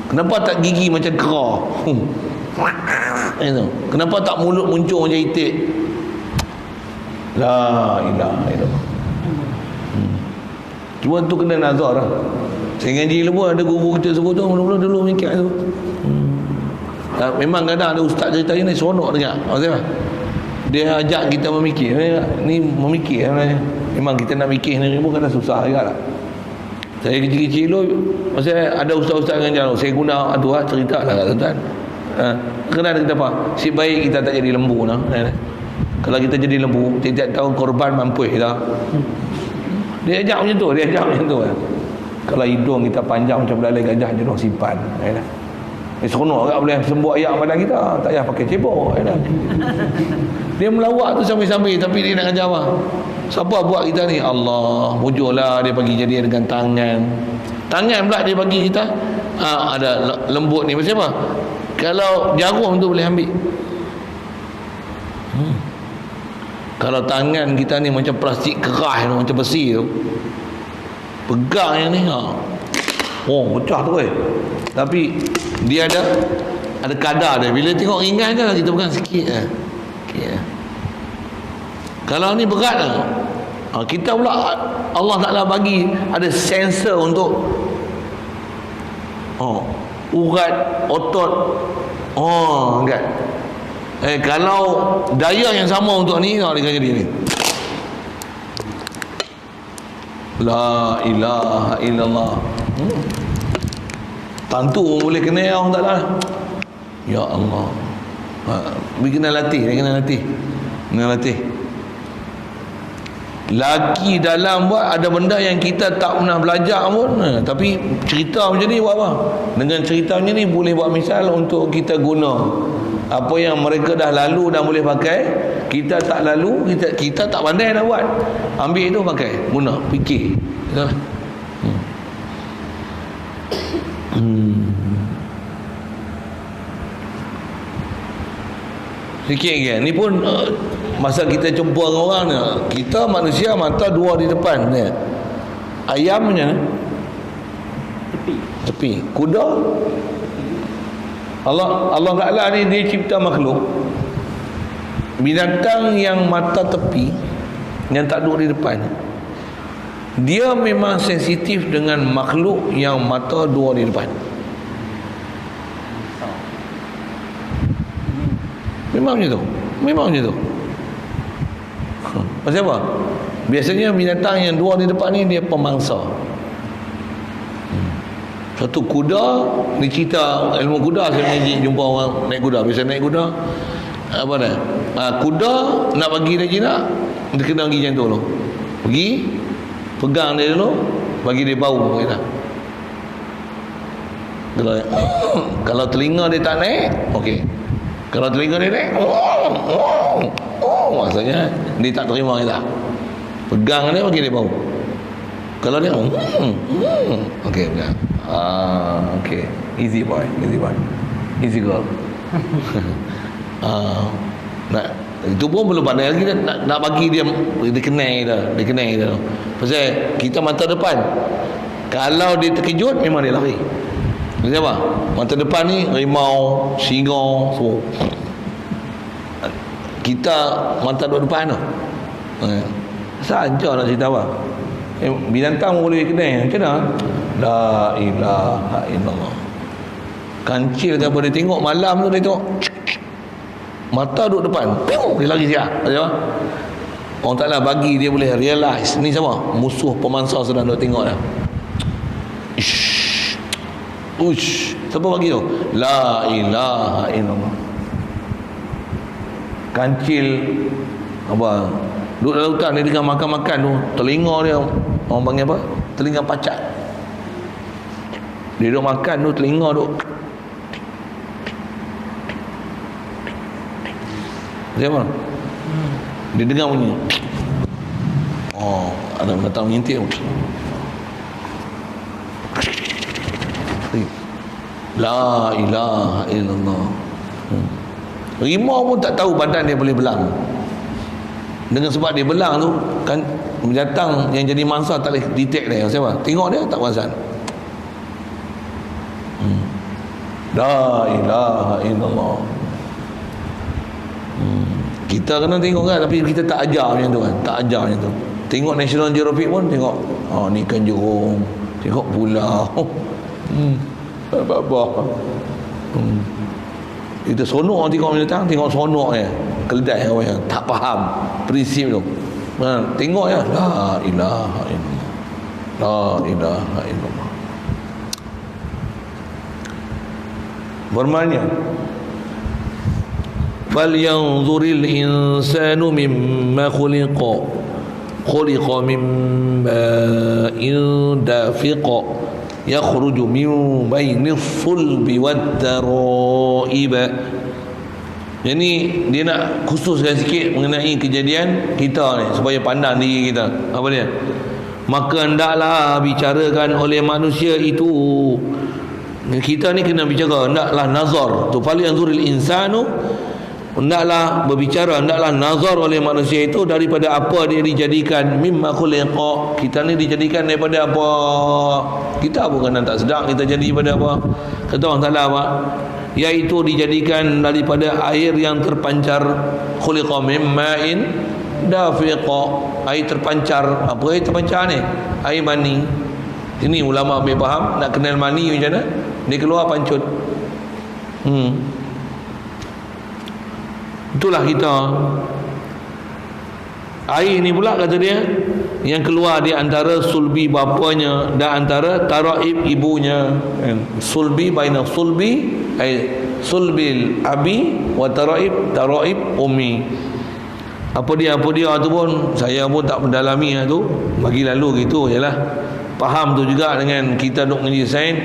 Kenapa tak gigi macam kera? Kenapa tak mulut muncul macam itik? La ilaha illallah. Cuma tu kena nazar lah. Saya ngaji dulu pun ada guru kita sebut tu, mula-mula dulu mikir tu. Memang kadang ada ustaz cerita ni seronok dengar. Maksudnya dia ajak kita memikir. Ni memikir sebenarnya. Memang kita nak mikir ni pun kadang susah juga lah. Saya kecil-kecil dulu, maksudnya ada ustaz-ustaz yang saya guna tu lah, cerita lah kat tuan. Kenapa kita apa? Si baik kita tak jadi lembu lah. Kalau kita jadi lembu, tiap-tiap tahun korban mampu lah. Dia ajak macam tu, Kalau hidung kita panjang macam belalai gajah, jenuh simpan. Seronok agak boleh sembuh ayak badan kita, tak payah pakai cebok. Dia melawak tu sambil-sambil, tapi dia nak ajar apa? Siapa buat kita ni? Allah. Wujudlah dia bagi jadi dengan tangan pula dia bagi kita. Ada lembut ni macam apa? Kalau jarum tu boleh ambil. Kalau tangan kita ni macam plastik keras tu, macam besi tu, pegang yang ni Oh, pecah tu Tapi dia ada kadar dia. Bila tengok ringan je kita pegang sikit je. Kalau ni berat lah. Kita pula Allah Ta'ala bagi ada sensor untuk urat, otot. Kan. Kalau daya yang sama untuk ni, dia kena jadi ni. La ilaha illallah. Tantu boleh kena Allah Ta'ala. Ya Allah. Dia kena latih. Lagi dalam buat ada benda yang kita tak pernah belajar pun, tapi cerita macam ni buat apa? Dengan cerita macam ni boleh buat misal untuk kita guna. Apa yang mereka dah lalu dan boleh pakai, kita tak lalu, kita tak pandai nak buat. Ambil itu pakai, guna, fikir. Itulah. Sikit ke? Ni pun masa kita jumpa dengan orang ni, kita manusia mata dua di depan ni. Ayamnya tepi. Kuda Allah Ta'ala ni dia cipta makhluk binatang yang mata tepi, yang tak duduk di depan. Dia memang sensitif dengan makhluk yang mata dua di depan. Memang macam tu. Pasal apa? Biasanya binatang yang dua di depan ni dia pemangsa. Satu kuda, ni cerita ilmu kuda. Saya pernah jumpa orang naik kuda. Biasa naik kuda apa dah? Kuda nak bagi dia jinak, dia kena pergi macam tu dulu. Pergi pegang dia dulu, bagi dia bau kita. Kalau telinga dia tak naik, okey. Kalau telinga dia naik, maksudnya dia tak terima kita. Pegang dia, bagi dia bau. Kalau dia okey, pegang. Okey. Easy boy. Easy girl. Nak itu pun belum pandai lagi nak bagi dia kenai dah. Pasal kita mata depan. Kalau dia terkejut memang dia lari. Maksud apa? Mata depan ni rimau, singa, semua. Kita mata duduk depan tu. Saja nak cerita apa? Binatang boleh kenai. Macam mana? La ilaha illallah. Kancil ke apa dia tengok malam tu, dia tengok mata duduk depan, dia lari siap. Macam apa? Allah Ta'ala bagi dia boleh realize ni sama musuh pemangsa sedang duk tengok dah. Siapa bagi tu? La ilaha illallah. Kancil apa? Duduk dalam hutan dia dengan makan-makan tu, telinga dia orang panggil apa? Telinga pacat. Dia duduk makan tu, telinga duk siapa? Dia dengar bunyi. Ada datang mengintip. La ilaha illallah. Rimau pun tak tahu badan dia boleh belang. Dengan sebab dia belang tu kan, binatang yang jadi mangsa tak boleh detect dia. Siapa? Tengok dia tak perasan. La ilaha illallah. Kita kena tengok kan, tapi kita tak ajar macam tu kan. Tak ajar macam tu. Tengok National Geographic pun tengok, ni ikan jerung, tengok pulau. Apa-apa. Kita sonok tengok binatang, tengok sonok je. Keledai apa yang tak faham prinsip tu. Tengok ya, la ilaha illallah. La ilaha illallah. Firman-Nya, "Fal yanzuril insanu mimma khuliqa min ma'in dafiqa yakhruju min bainis sulbi wad daraib." Jadi dia nak khususkan sikit mengenai kejadian kita ni supaya pandang diri kita. Apa dia? Maka hendaklah bicarakan oleh manusia itu. Kita ni kena bicara, hendaklah nazar tu. Fal yanzuril insanu hendaklah berbicara, hendaklah nazar oleh manusia itu daripada apa dia dijadikan. Mimma khuliqa, kita ni dijadikan daripada apa? Kita bukan tak sedar kita jadi daripada apa. Kata Allah Taala apa? Iaitu dijadikan daripada air yang terpancar. Khuliqa mimma'in dafiqa, air terpancar. Apa air terpancar ni? Air mani. Ini ulama ambil faham, nak kenal mani macam mana? Dia keluar pancut. Itulah kita. Air ni pula kata dia yang keluar di antara sulbi bapanya dan antara taraib ibunya. Sulbi baina sulbi ay sulbil abi wa taraib ummi. Apa dia tu pun saya pun tak mendalami tu, bagi lalu gitu jelah. Faham tu juga dengan kita duk ngaji sains.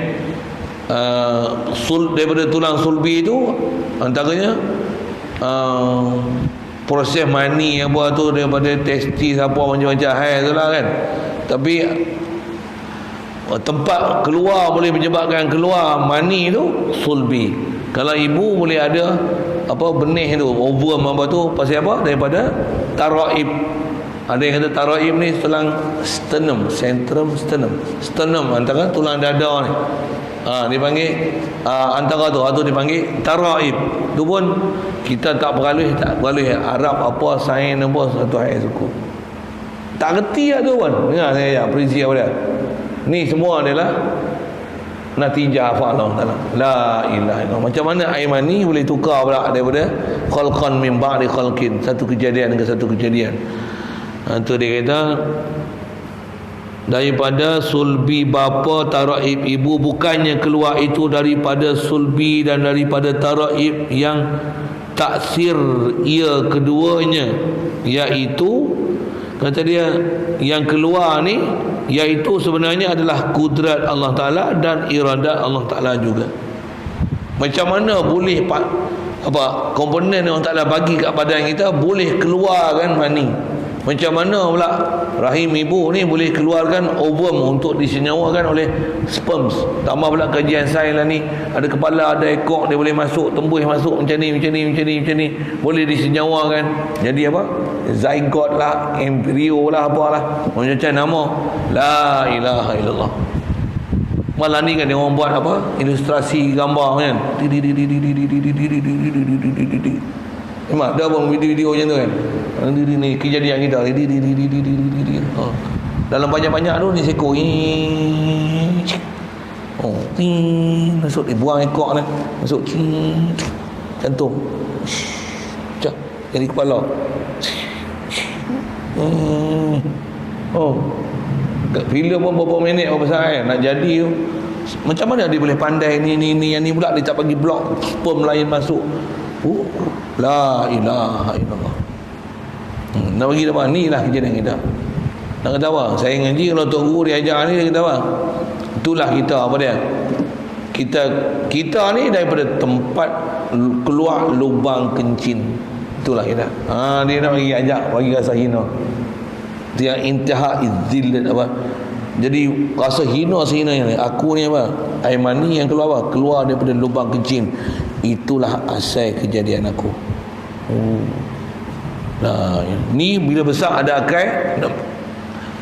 Daripada tulang sulbi itu antaranya proses mani apa tu, daripada testis apa macam-macam hal tu lah kan. Tapi tempat keluar boleh menyebabkan keluar mani tu sulbi. Kalau ibu boleh ada apa benih tu, ovum apa tu, pasal apa? Daripada taraib. Ada yang kata taraib ni tulang sternum, sternum antara tulang dada ni. Dipanggil antara tu dipanggil taraib. Tu pun kita tak beralih Arab apa sains apa satu hal suku. Tak reti lah tu pun. Dengar saya perisi apa dia. Ni semua adalah natijah hafal Allah Taala. La ilaha illallah. Macam mana air mani boleh tukar pula daripada khalqan min ba'di khalqin, satu kejadian ke satu kejadian. Itu dia kata daripada sulbi bapa taraib ibu, bukannya keluar itu daripada sulbi dan daripada taraib yang taksir ia keduanya, iaitu kata dia yang keluar ni iaitu sebenarnya adalah kudrat Allah Ta'ala dan iradat Allah Ta'ala juga. Macam mana boleh apa komponen yang Allah Ta'ala bagi kat badan kita boleh keluarkan mani? Macam mana pula rahim ibu ni boleh keluarkan ovum untuk disenyawakan oleh sperms? Tambah pula kajian sains lah ni, ada kepala, ada ekor, dia boleh masuk, tembus masuk macam ni, boleh disenyawakan. Jadi apa? Zygote lah, embryo lah, apalah, macam nama. La ilaha illallah. Malah ni kan dia orang buat apa? Ilustrasi gambar kan. Memang ada pun video-video macam tu kan. Ni kejadian kita. Dalam banyak-banyak tu ni seekor. Masuk dia buang ekor ni. Masuk jantung. Jadi kepala. Filem pun berapa minit berapa saat nak jadi tu. Macam mana dia boleh pandai ni yang ni pula dia tak bagi blok sperm lain masuk. La ilaha illallah. Nak bagi apa? Ni lah kejadian kita. Nak kata apa? Saya ngaji, kalau Tok Guru dia ajar ni, dia kata apa? Itulah kita, apa dia? Kita ni daripada tempat keluar lubang kencing. Itulah kita. Dia nak bagi ajak, bagi rasa hina. Dia intiha izzillat apa? Jadi rasa hina ni. Aku ni apa? Air mani yang keluar apa? Keluar daripada lubang kencing. Itulah asal kejadian aku. Nah, ni bila besar ada akal,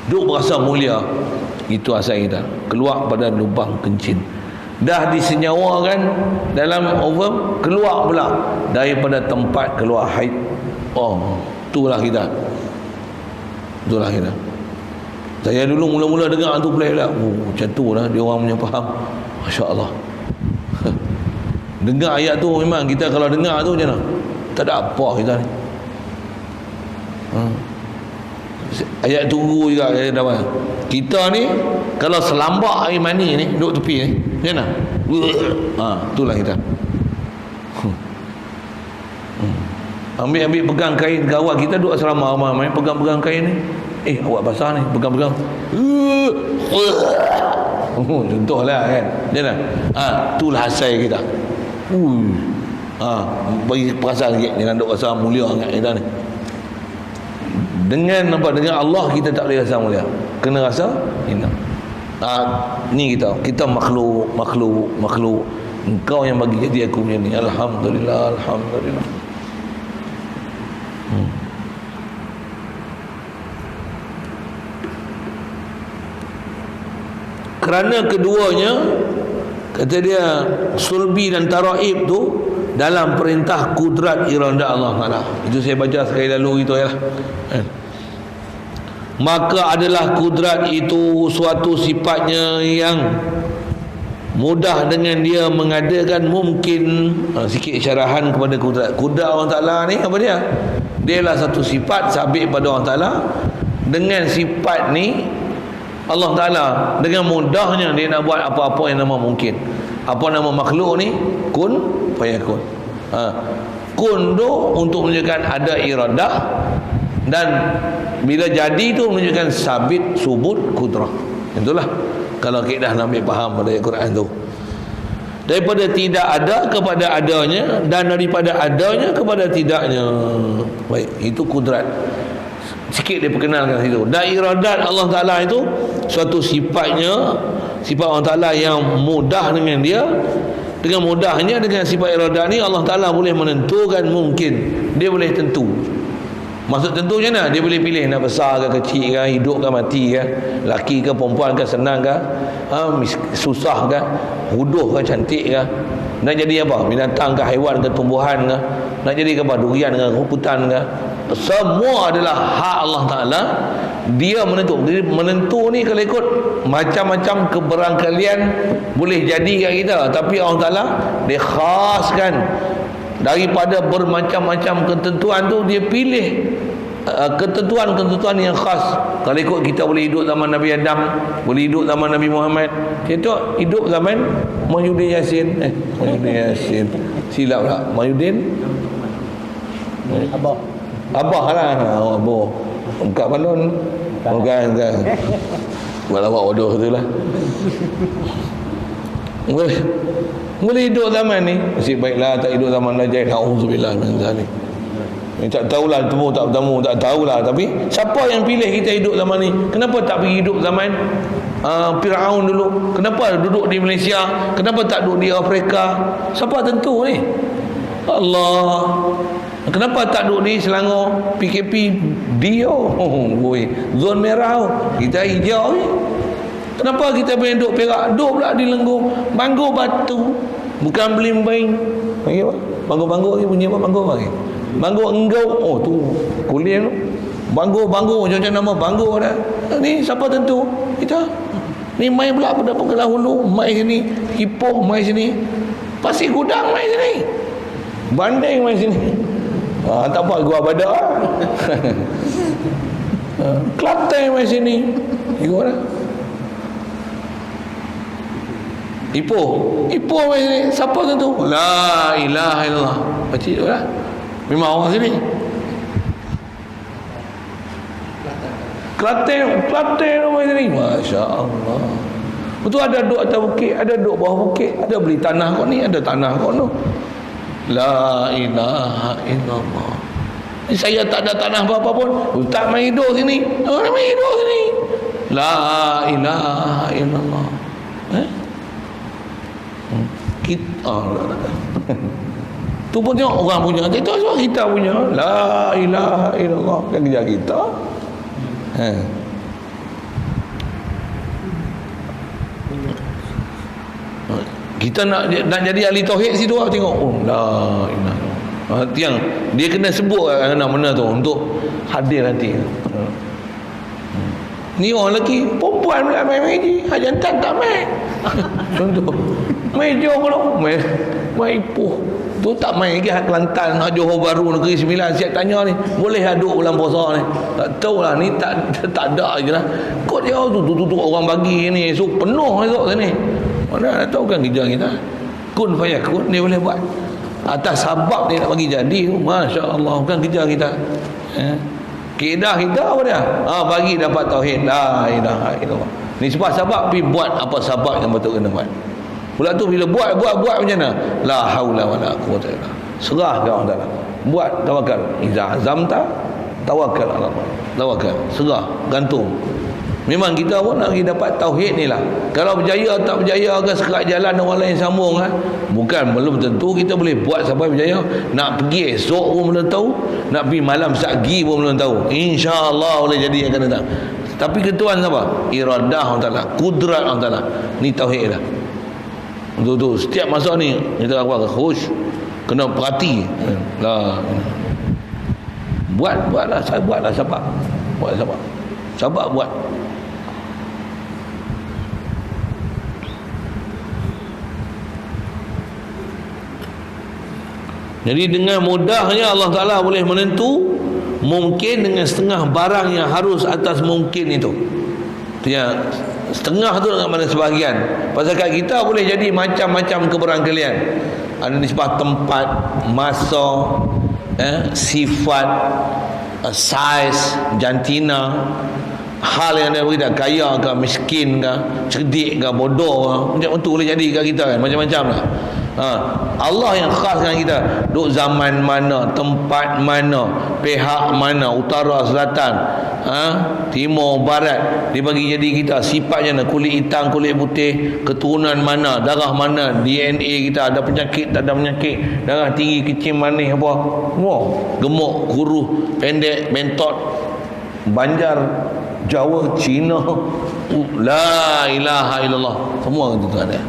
duk berasa mulia. Itu asal kita. Keluar pada lubang kencing. Dah disenyawakan dalam ovum, keluar pula daripada tempat keluar haid. Itulah kita. Itulah kita. Saya dulu mula-mula dengar tu pelik lah. Macam tu lah dia orang punya faham. Masya-Allah. Dengar ayat tu memang kita kalau dengar tu macam mana? Tak ada apa kita ni. Ayat tunggu juga kita ni kalau selambak air mani ni duduk tepi ni macam mana? Itulah kita. Ambil pegang kain gawat kita duduk asrama ramai pegang kain ni. Awak basah ni, pegang-pegang. Contohlah kan. Macam mana? Itulah asal kita. Bagi perasaan sikit, jangan duk rasa mulia sangat kita ni. Dengan Allah kita tak boleh rasa mulia, kena rasa hina. Ni kita makhluk. Engkau yang bagi jadi aku macam ni. Alhamdulillah. Kerana keduanya, kata dia, sulbi dan taraib tu dalam perintah kudrat irada Allah Ta'ala. Itu saya baca sekali lalu itu ya. Maka adalah kudrat itu suatu sifatnya yang mudah dengan dia mengadakan mungkin. Sikit syarahan kepada kudrat. Kudrat Allah Ta'ala ni apa dia? Dia lah satu sifat sabit pada Allah Ta'ala. Dengan sifat ni Allah Ta'ala dengan mudahnya dia nak buat apa-apa yang nama mungkin. Apa nama makhluk ni? Kun fayakun. Kun tu untuk menunjukkan ada iradah, dan bila jadi tu menunjukkan sabit subut kudrah. Itulah kalau kita dah ambil faham pada Al-Quran tu. Daripada tidak ada kepada adanya, dan daripada adanya kepada tidaknya. Baik, itu kudrat. Sikit dia perkenalkan situ. Dan iradat Allah Ta'ala itu suatu sifatnya, sifat Allah Ta'ala yang mudah dengan dia. Dengan mudahnya, dengan sifat iradat ni Allah Ta'ala boleh menentukan mungkin. Dia boleh tentu. Maksud tentu macam mana? Dia boleh pilih nak besar ke kecil ke, hidup ke mati ke, laki ke perempuan ke, senang ke, susah ke, huduh ke, cantik ke, nak jadi apa? Binatang ke, haiwan ke, tumbuhan ke, nak jadi apa? Durian ke, rumputan ke. Semua adalah hak Allah Ta'ala. Dia menentu. Jadi menentu ni kalau ikut macam-macam keberangkalian boleh jadi kat kita, tapi Allah Ta'ala dia khaskan daripada bermacam-macam ketentuan tu, dia pilih ketentuan-ketentuan yang khas. Kalau ikut kita boleh hidup zaman Nabi Adam, boleh hidup zaman Nabi Muhammad, kita hidup zaman Mahyudin Yassin. Mahyudin Yassin silap lah. Mahyudin Abah lah. Abah buka balon. Bukan. Buat bodoh tu lah. Boleh hidup zaman ni. Nasib baiklah tak hidup zaman Najib. Auzubillah min zalik. Tak tahulah temu tak bertemu, tak tahulah. Tapi siapa yang pilih kita hidup zaman ni? Kenapa tak pergi hidup zaman Firaun dulu? Kenapa duduk di Malaysia? Kenapa tak duduk di Afrika? Siapa tentu ni? Allah. Kenapa tak duduk di Selangor? PKP dia zon merah, kita hijau ni. Kenapa kita boleh duduk Perak? Duduk pula di Lenggong, Bangor Batu, bukan Belimbing. Bangor-bangor ni bunyi apa? Bangor lagi. Bangor Enggau. Oh tu kuliah tu. Bangor macam nama Bangor dah. Ni siapa tentu? Kita. Ni main pula pada Pegelang Hulu, main sini, Ipoh main sini, Pasir Gudang main sini, Banding main sini. Tak apa, Gua Badak. Kelantan main sini. Ikut dah. Ipoh main sini. Siapa tentu? La ilaha illallah. Baca tu lah. Memang orang sini. Kelantan main sini. Masya Allah. Betul, ada duduk atas bukit, ada duduk bawah bukit, ada beli tanah kau ni, ada tanah kau tu. La ilaha illallah. Saya tak ada tanah apa-apa pun, Ustaz main hidup sini. Orang main hidup sini. La ilaha illallah. Kita tu pun tengok orang punya, itu sebab kita punya. La ilaha illallah. Kan kerja kita. Kita nak jadi ahli tauhid situ lah, tengok. Oh, la ilaha. Yang dia kena sebut nak mana tu untuk hadir nanti. Ni orang lelaki, perempuan pula main meja, jantan tak main. Contoh meja kalau main Ipoh tu tak main lagi. Kelantan, Johor Bahru, Negeri Sembilan, siap tanya ni boleh aduk bulan puasa ni? Tak tahulah, ni tak ada je lah. Kod dia tu orang bagi ni, so penuh esok sini. Mana nak tahu kan kerja kita. Kun fayakun dia boleh buat atas sebab dia nak bagi jadi. Masya Allah, bukan kerja kita. Keedah kita apa dia? Bagi dapat tauhid. La ilaha illallah. Ni sebab pergi buat apa sebab yang betul kena buat. Pula tu bila buat macam mana? La haula wala quwwata illa billah. Serah ke Allah Taala. Buat tawakal. Iza azamta tawakkal ala Allah. Tawakal. Serah, gantung. Memang kita pun nak pergi dapat tauhid ni lah. Kalau berjaya tak berjaya ke sekat jalan orang lain sambung kan, bukan, belum tentu kita boleh buat sampai berjaya. Nak pergi esok pun belum tahu, nak pergi malam sagi pun belum tahu. InsyaAllah boleh jadi akan datang. Tapi ketuan siapa? Iradah Allah Ta'ala, kudrat Allah Ta'ala. Ni tauhid dah. Tu setiap masa ni kita apa? Khush, kena perhati lah. Buatlah, saya buatlah, sabar. Sabar buat. Jadi dengan mudahnya Allah Ta'ala boleh menentu mungkin dengan setengah barang yang harus atas mungkin itu. Yang setengah tu dengan mana sebahagian. Pasal kat kita boleh jadi macam-macam keberangkalian. Ada nisbah tempat, masa, sifat, saiz, jantina, hal yang dia berita, kaya ke, miskin ke, cerdik ke, bodoh ke, macam tu boleh jadi kat kita kan, macam-macam lah. Allah yang khas dengan kita, duk zaman mana, tempat mana, pihak mana, utara, selatan, timur, barat, dia bagi jadi kita sifatnya, kulit hitam, kulit putih, keturunan mana, darah mana, DNA kita, ada penyakit, tak ada penyakit, darah tinggi, kecil, manis, apa, gemuk, kurus, pendek, bentot, Banjar, Jawa, Cina, la ilaha illallah, semua ketentuan dia.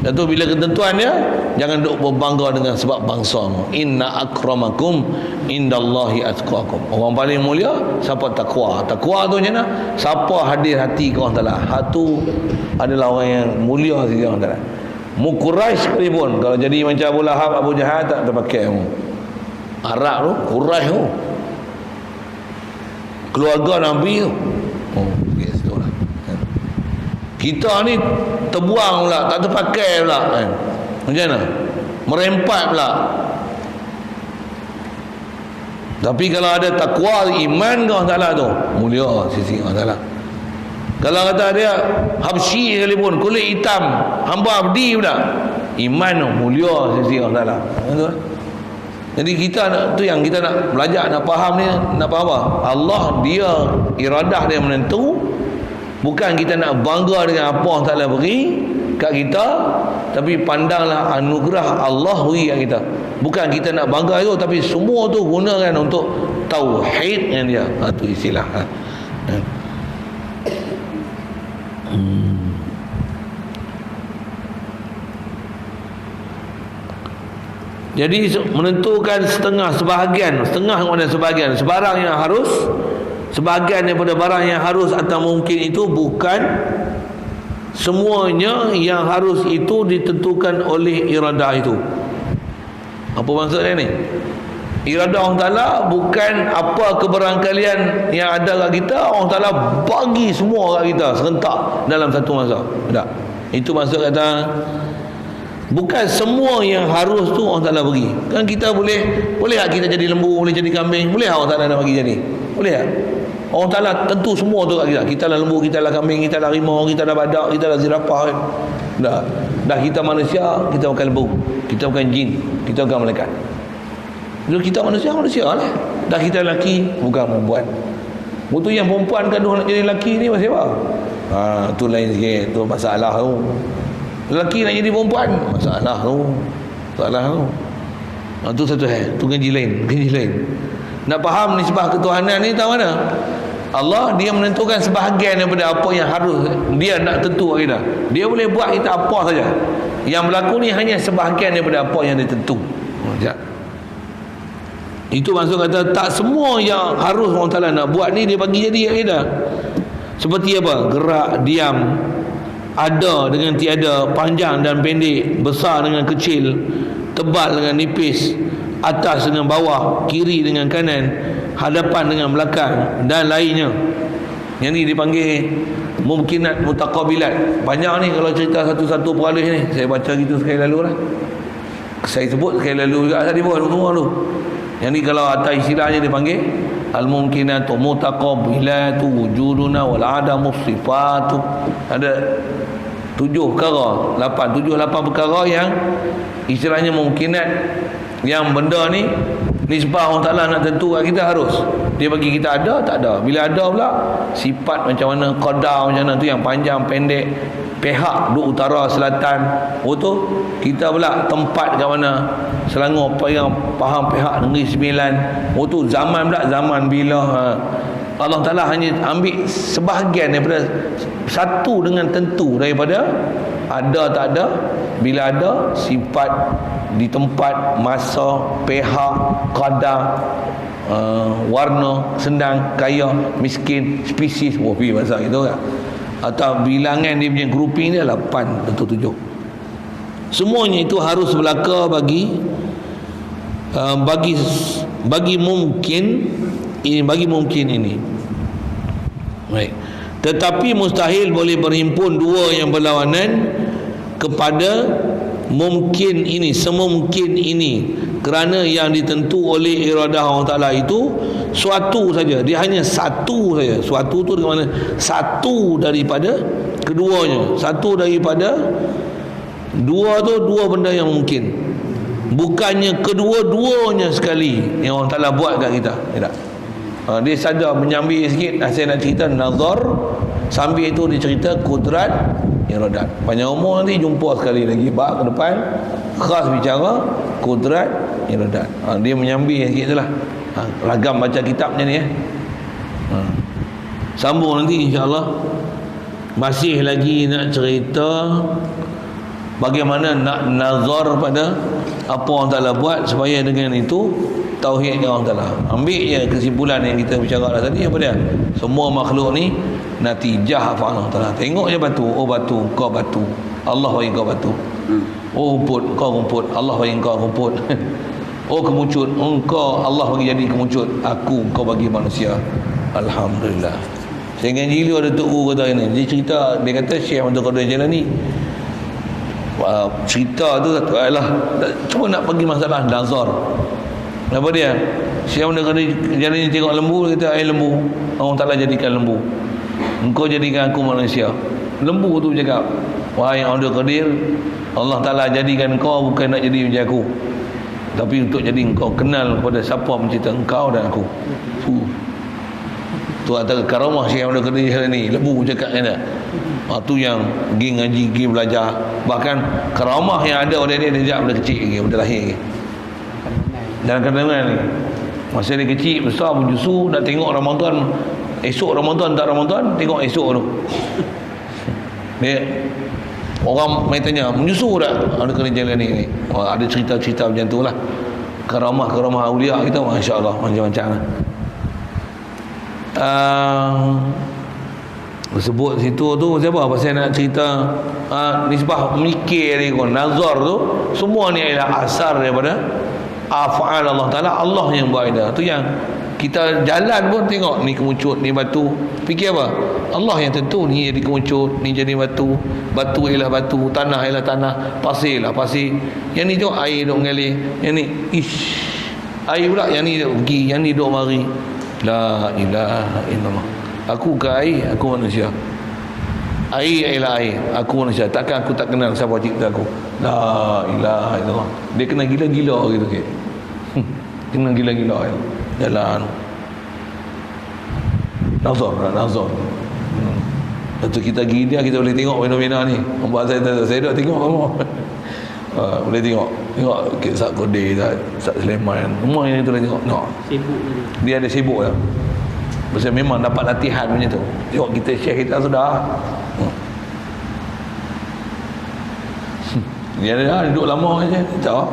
Dan tu bila ketentuan dia, jangan duk berbangga dengan sebab bangsa. Inna akramakum indallahi atqakum. Orang paling mulia siapa takwa. Takwa tu macam mana? Siapa hadir hati ke Allah Taala, hatu adalah orang yang mulia sisi Allah Taala. Mu Quraisy sekalipun kalau jadi macam Abu Lahab, Abu Jahal tak terpakai mu. Arab tu, Quraisy tu, keluarga Nabi tu. Kita ni terbuang pula, tak terpakai pula kan. Macam mana? Merempat pula. Tapi kalau ada takwa, iman ke Allah Ta'ala tu, mulia sisi Allah Ta'ala. Kalau kata dia Habsyi sekalipun, kulit hitam, hamba abdi pula, iman tu mulia sisi Allah Ta'ala. Jadi kita tu yang kita nak belajar, nak faham ni, nak faham apa? Allah dia, iradah dia menentu. Bukan kita nak bangga dengan apa Allah Ta'ala beri kat kita, tapi pandanglah anugerah Allah beri kat kita. Bukan kita nak bangga itu, tapi semua tu gunakan untuk tauhid yang dia. Itu istilah. Jadi menentukan setengah, sebahagian, setengah kepada sebahagian, sebarang yang harus, sebahagian daripada barang yang harus atau mungkin itu, bukan semuanya yang harus itu ditentukan oleh iradah itu. Apa maksudnya ni? Iradah Allah Ta'ala bukan apa keberangkalian yang ada kat kita, Allah Ta'ala bagi semua kat kita serentak dalam satu masa. Tak. Itu maksud kata bukan semua yang harus tu Allah Ta'ala bagi. Kan kita boleh tak kita jadi lembu, boleh jadi kambing? Boleh tak Allah Ta'ala nak bagi jadi? Boleh tak? Allah Ta'ala tentu semua tu kat kita. Kita lah lembu, kita lah kambing, kita lah rimau, kita lah badak, kita lah zirafah. Dah kita manusia, kita bukan lembu, kita bukan jin, kita bukan malaikat. Bila kita manusia lah. Dah kita lelaki, bukan perempuan. Betul yang perempuan gaduh nak jadi lelaki ni pasal apa? Tu lain sikit, tu masalah tu. Lelaki nak jadi perempuan, masalah tu. Tu satu hal, tu gaji lain. Nak faham nisbah ketuhanan ni tahu mana? Allah dia menentukan sebahagian daripada apa yang harus dia nak tentu kita. Dia boleh buat kita apa saja. Yang berlaku ni hanya sebahagian daripada apa yang dia tentu. Itu maksud kata tak semua yang harus Allah Ta'ala nak buat ni dia bagi jadi kita. Seperti apa? Gerak, diam, ada dengan tiada, panjang dan pendek, besar dengan kecil, tebal dengan nipis, atas dengan bawah, kiri dengan kanan, hadapan dengan belakang dan lainnya. Yang ni dipanggil mumkinat mutaqabilat. Banyak ni kalau cerita satu-satu peralih ni. Saya baca gitu sekali lalu lah. Saya sebut sekali lalu juga tadi pun semua tu. Yang ni kalau atas istilahnya dipanggil al-mumkinatu mutaqabilatu wujuduna wal adamu sifatu. Ada 7 perkara, 8 perkara yang istilahnya mungkinat, yang benda ni nisbah Allah Ta'ala nak tentu kat kita harus. Dia bagi kita ada, tak ada. Bila ada pula, sifat macam mana, qadar macam mana tu yang panjang, pendek, pihak duk utara, selatan. Oh tu, kita pula tempat kat mana. Selangor yang faham pihak Negeri Sembilan. Oh tu, zaman pula, zaman bila. Allah Ta'ala hanya ambil sebahagian daripada satu dengan tentu daripada ada tak ada. Bila ada, sifat di tempat, masa, pihak, qadar, warna, senang, kaya, miskin, spesies, pergi masa itu kan. Atau bilangan dia punya grouping dia 8 atau 7. Semuanya itu harus berlaku bagi mungkin ini. Baik. Tetapi mustahil boleh berhimpun dua yang berlawanan kepada mungkin ini, semungkin ini, kerana yang ditentu oleh iradah Allah Ta'ala itu suatu saja. Dia hanya satu saja. Suatu tu dengan mana? Satu daripada keduanya. Satu daripada dua tu, dua benda yang mungkin. Bukannya kedua-duanya sekali yang Allah Ta'ala buat kat kita. Tidak. Dia saja menyambil sikit. Saya nak cerita nazar, sambil itu dia cerita kudrat iradat. Panjang umur nanti jumpa sekali lagi bab ke depan khas bicara kudrat iradat. Dia menyambil sikit tu lah. Ragam baca kitab macam ni Sambung nanti insya-Allah. Masih lagi nak cerita bagaimana nak nazar pada apa Allah Ta'ala buat, supaya dengan itu tauhid Allah Ta'ala. Ambil je kesimpulan yang kita bicara tadi, apa dia? Semua makhluk ni natijah apa Allah Ta'ala. Tengok je batu, oh batu, kau batu, Allah bagi kau batu. Oh rumput, kau rumput, Allah bagi kau rumput. Oh kemucut, engkau Allah bagi jadi kemucut, aku kau bagi manusia. Alhamdulillah. Sehingga Jili ada Tok Guru kata ini. Dia cerita, dia kata Syekh Abdul Qadir Jailani cerita tu adalah cuma nak pergi masalah nazar. Apa dia? Syekh Abdul Qadir Jailani tengok lembu, dia kata air lembu, Allah Ta'ala jadikan lembu, engkau jadikan aku manusia. Lembu tu bercakap, wahai Abdul Qadir, Allah Ta'ala jadikan kau bukan nak jadi macam aku, tapi untuk jadi engkau kenal kepada siapa mencipta engkau dan aku. Tu antara karamah Syekh Abdul Qadir Jailani. Lembu cakap kan tak? Tu yang pergi ngaji, pergi belajar. Bahkan karamah yang ada oleh dia sejak benda kecil lagi, benda lahir lagi. Dan kadang-kadang ni masa dia kecil, besar pun justru nak tengok Ramadan. Esok Ramadan tak Ramadan, tengok esok tu. Dia orang main tanya, menyusu tak Abdul Qadir Jailani ni? Ada cerita-cerita macam tu lah. Karamah-karamah awliya kita, Masya Allah, macam-macam lah. Sebut situ tu siapa? Pasal nak cerita nisbah mikir ni kon, nazar tu, semua ni adalah asar daripada af'al Allah Ta'ala. Allah yang buat dia. Tu yang kita jalan pun tengok, ni kemucut, ni batu. Fikir apa? Allah yang tentu, ni jadi kemucut, ni jadi batu, batu ialah batu, tanah ialah tanah, pasir ialah pasir. Yang ni tu air duk mengalir, yang ni air pula, yang ni duk pergi, yang ni duk mari. La ilaha illallah. Aku ke air, aku manusia. Air ialah air, aku manusia. Takkan aku tak kenal siapa cipta aku. La ilaha illallah. Dia kena gila-gila gitu ke. Kena gila-gila jalan. Nazar. Lepas tu kita pergi dia, kita boleh tengok fenomena ni. Membuat saya dah tengok kamu. Boleh tengok Sak Kodeh, Sak Sulaiman, semua yang itu boleh tengok. Sibuk dia ada sibuk lah. Sebab memang dapat latihan macam tu. Tengok kita syekh kita sudah. Dia ada duduk lama je. Tak.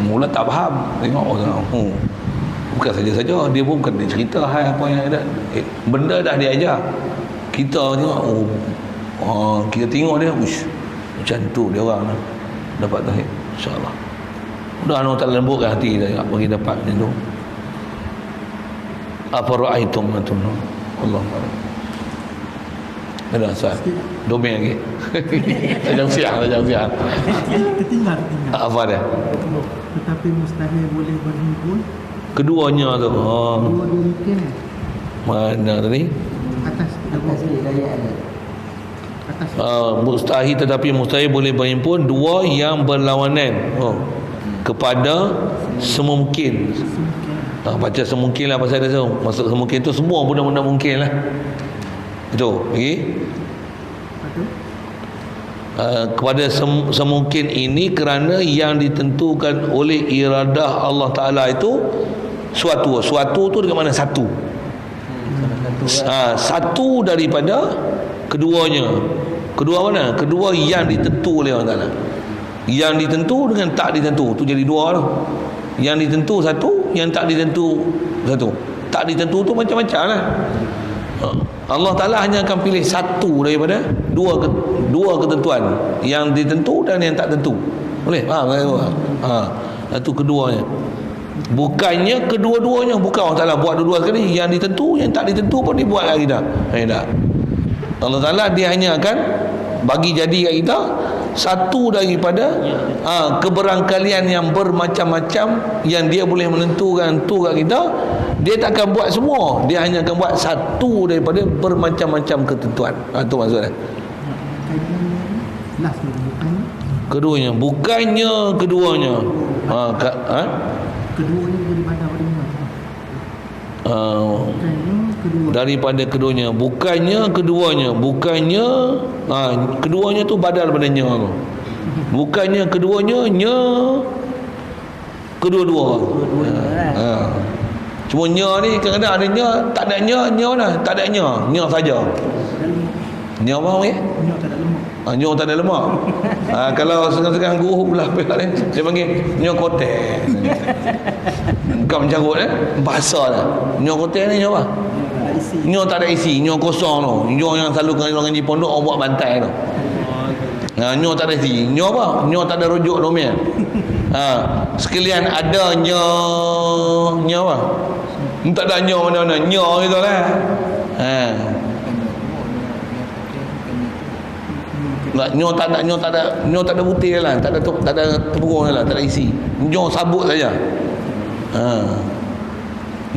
Mula tak faham. Tengok orang. Bukan saja-saja, dia pun bukan dia cerita hai apa yang ada. Benda dah dia ajar. Kita tengok, kita tengok dia, macam tu dia orang dapat tauhid, insya-Allah. Mudah Allah Ta'ala lembutkan hati kita bagi dapat macam tu. Apa ra'aitum antum? Allah Ta'ala. Ada asal. Domeng lagi. Jangan siang. Ketinggal. Apa dia? Tetapi mustahil boleh berhimpun. Keduanya tu. Dua mungkin. Mana tadi? Atas ni dari ada. Mustahil, tetapi mustahil boleh berhimpun dua yang berlawanan. kepada semungkin. Baca semungkin lah pasal dia tu. Maksud semungkin tu semua benda-benda mungkin lah. Itu kepada semungkin ini, kerana yang ditentukan oleh iradah Allah Ta'ala itu suatu tu dekat mana? Satu. Satu daripada keduanya. Kedua mana? Kedua yang ditentu oleh Allah Ta'ala. Yang ditentu dengan tak ditentu, tu jadi dua lah. Yang ditentu satu, yang tak ditentu satu. Tak ditentu tu macam-macam lah. Allah Ta'ala hanya akan pilih satu daripada dua ketentuan, yang ditentu dan yang tak tentu. Boleh? Faham? Itu keduanya. Bukannya kedua-duanya, bukan Allah Ta'ala buat dua-dua sekali. Yang ditentu, yang tak ditentu pun dibuat kat kita. Tak. Allah Ta'ala dia hanya akan bagi jadi kat kita satu daripada keberangkalian yang bermacam-macam, yang dia boleh menentukan tu kat kita. Dia tak akan buat semua, dia hanya akan buat satu daripada bermacam-macam ketentuan. Itu maksudnya. Keduanya, bukannya keduanya. Keduanya daripada daripada keduanya, bukannya keduanya, keduanya tu badal pada nya tu. Bukannya keduanya, kedua-dua. Cuma nya ni kadang-kadang ada nya, tak ada nya mana? Tak ada nya saja. Nya apa ni? Nya tak ada lemak. Nya tak ada lemak. Kalau sekarang guru belah pihak ni, dia panggil nya kotek. Bukan mencarut bahasa dah. Nya kotek ni nya apa? Nya tak ada isi, nya kosong tu. Nya yang selalu orang ngaji pondok orang buat bantai tu. Nya tak ada isi. Nya apa? Nya tak ada rujuk domain. Sekalian ada nya apa? Tak ada nya mana-mana. Nya gitu lah. Nyo tak ada butir lah, tak ada tepung lah, tak ada isi. Nyo sabut saja.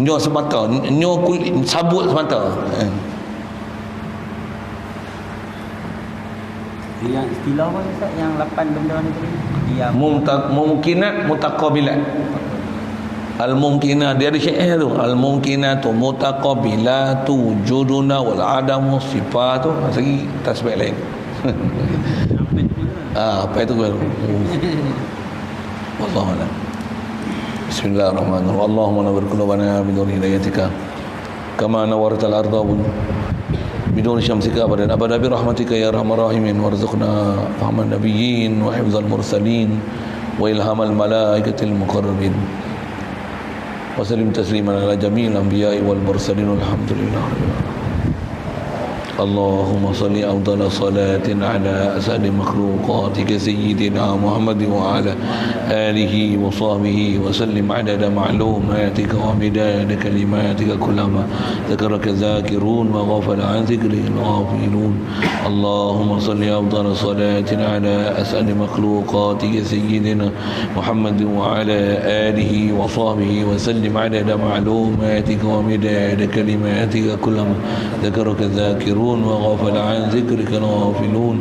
Nyo semata, nyo sabut semata. Yang istilah apa Ustaz? Yang 8 benda ni tadi? Yang mumkinat mutaqabilat. Al-mumkinat, dia ada syair tu. Al-mumkinatu mutaqabilatu juduna wal adamu sifatu. Lagi tasbih lain. Apa itu baru? Wallahu a'lam. Bismillahirrahmanirrahim. Allahumma nawwir qulubana bi nur hidayatika kama nawwarta al-ardha bidun syamsika abadan abada bi rahmatika ya arhamar rahimin warzuqna fahman nabiyyin wa hifdzal mursalin wa ilhamal malaikatil muqarrabin wa sallim tasliman ala jami'il anbiya'i wal mursalin walhamdulillah. اللهم صل أفضل صلاة على أسعد مخلوقاتك سيدنا محمد وعلى آله وصحبه وسلم عدد معلوماتك ومداد كلماتك كلما ذكرك الذاكرون وغفل عن ذكره الغافلون. اللهم صل أفضل صلاة على أسعد مخلوقاتك سيدنا محمد وعلى آله وصحبه وسلم عدد معلوماتك ومداد كلماتك كلما ذكرك الذاكرون وغفل عن ذكرك الغافلون.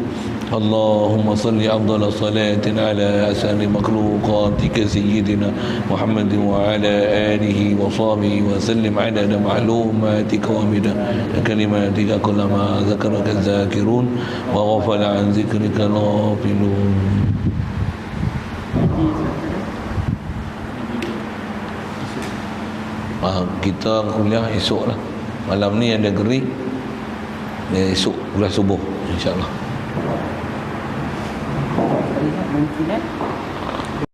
اللهم صل أفضل صلاة على أسعد مخلوقاتك سيدنا محمد وعلى آله وصحبه وسلم عدد معلوماتك ومداد كلماتك كلما ذكرك الذاكرون وغفل عن ذكرك الغافلون. Kita kuliah esok lah. Malam ni ada gerik. Esok kuliah subuh insyaAllah. mungkin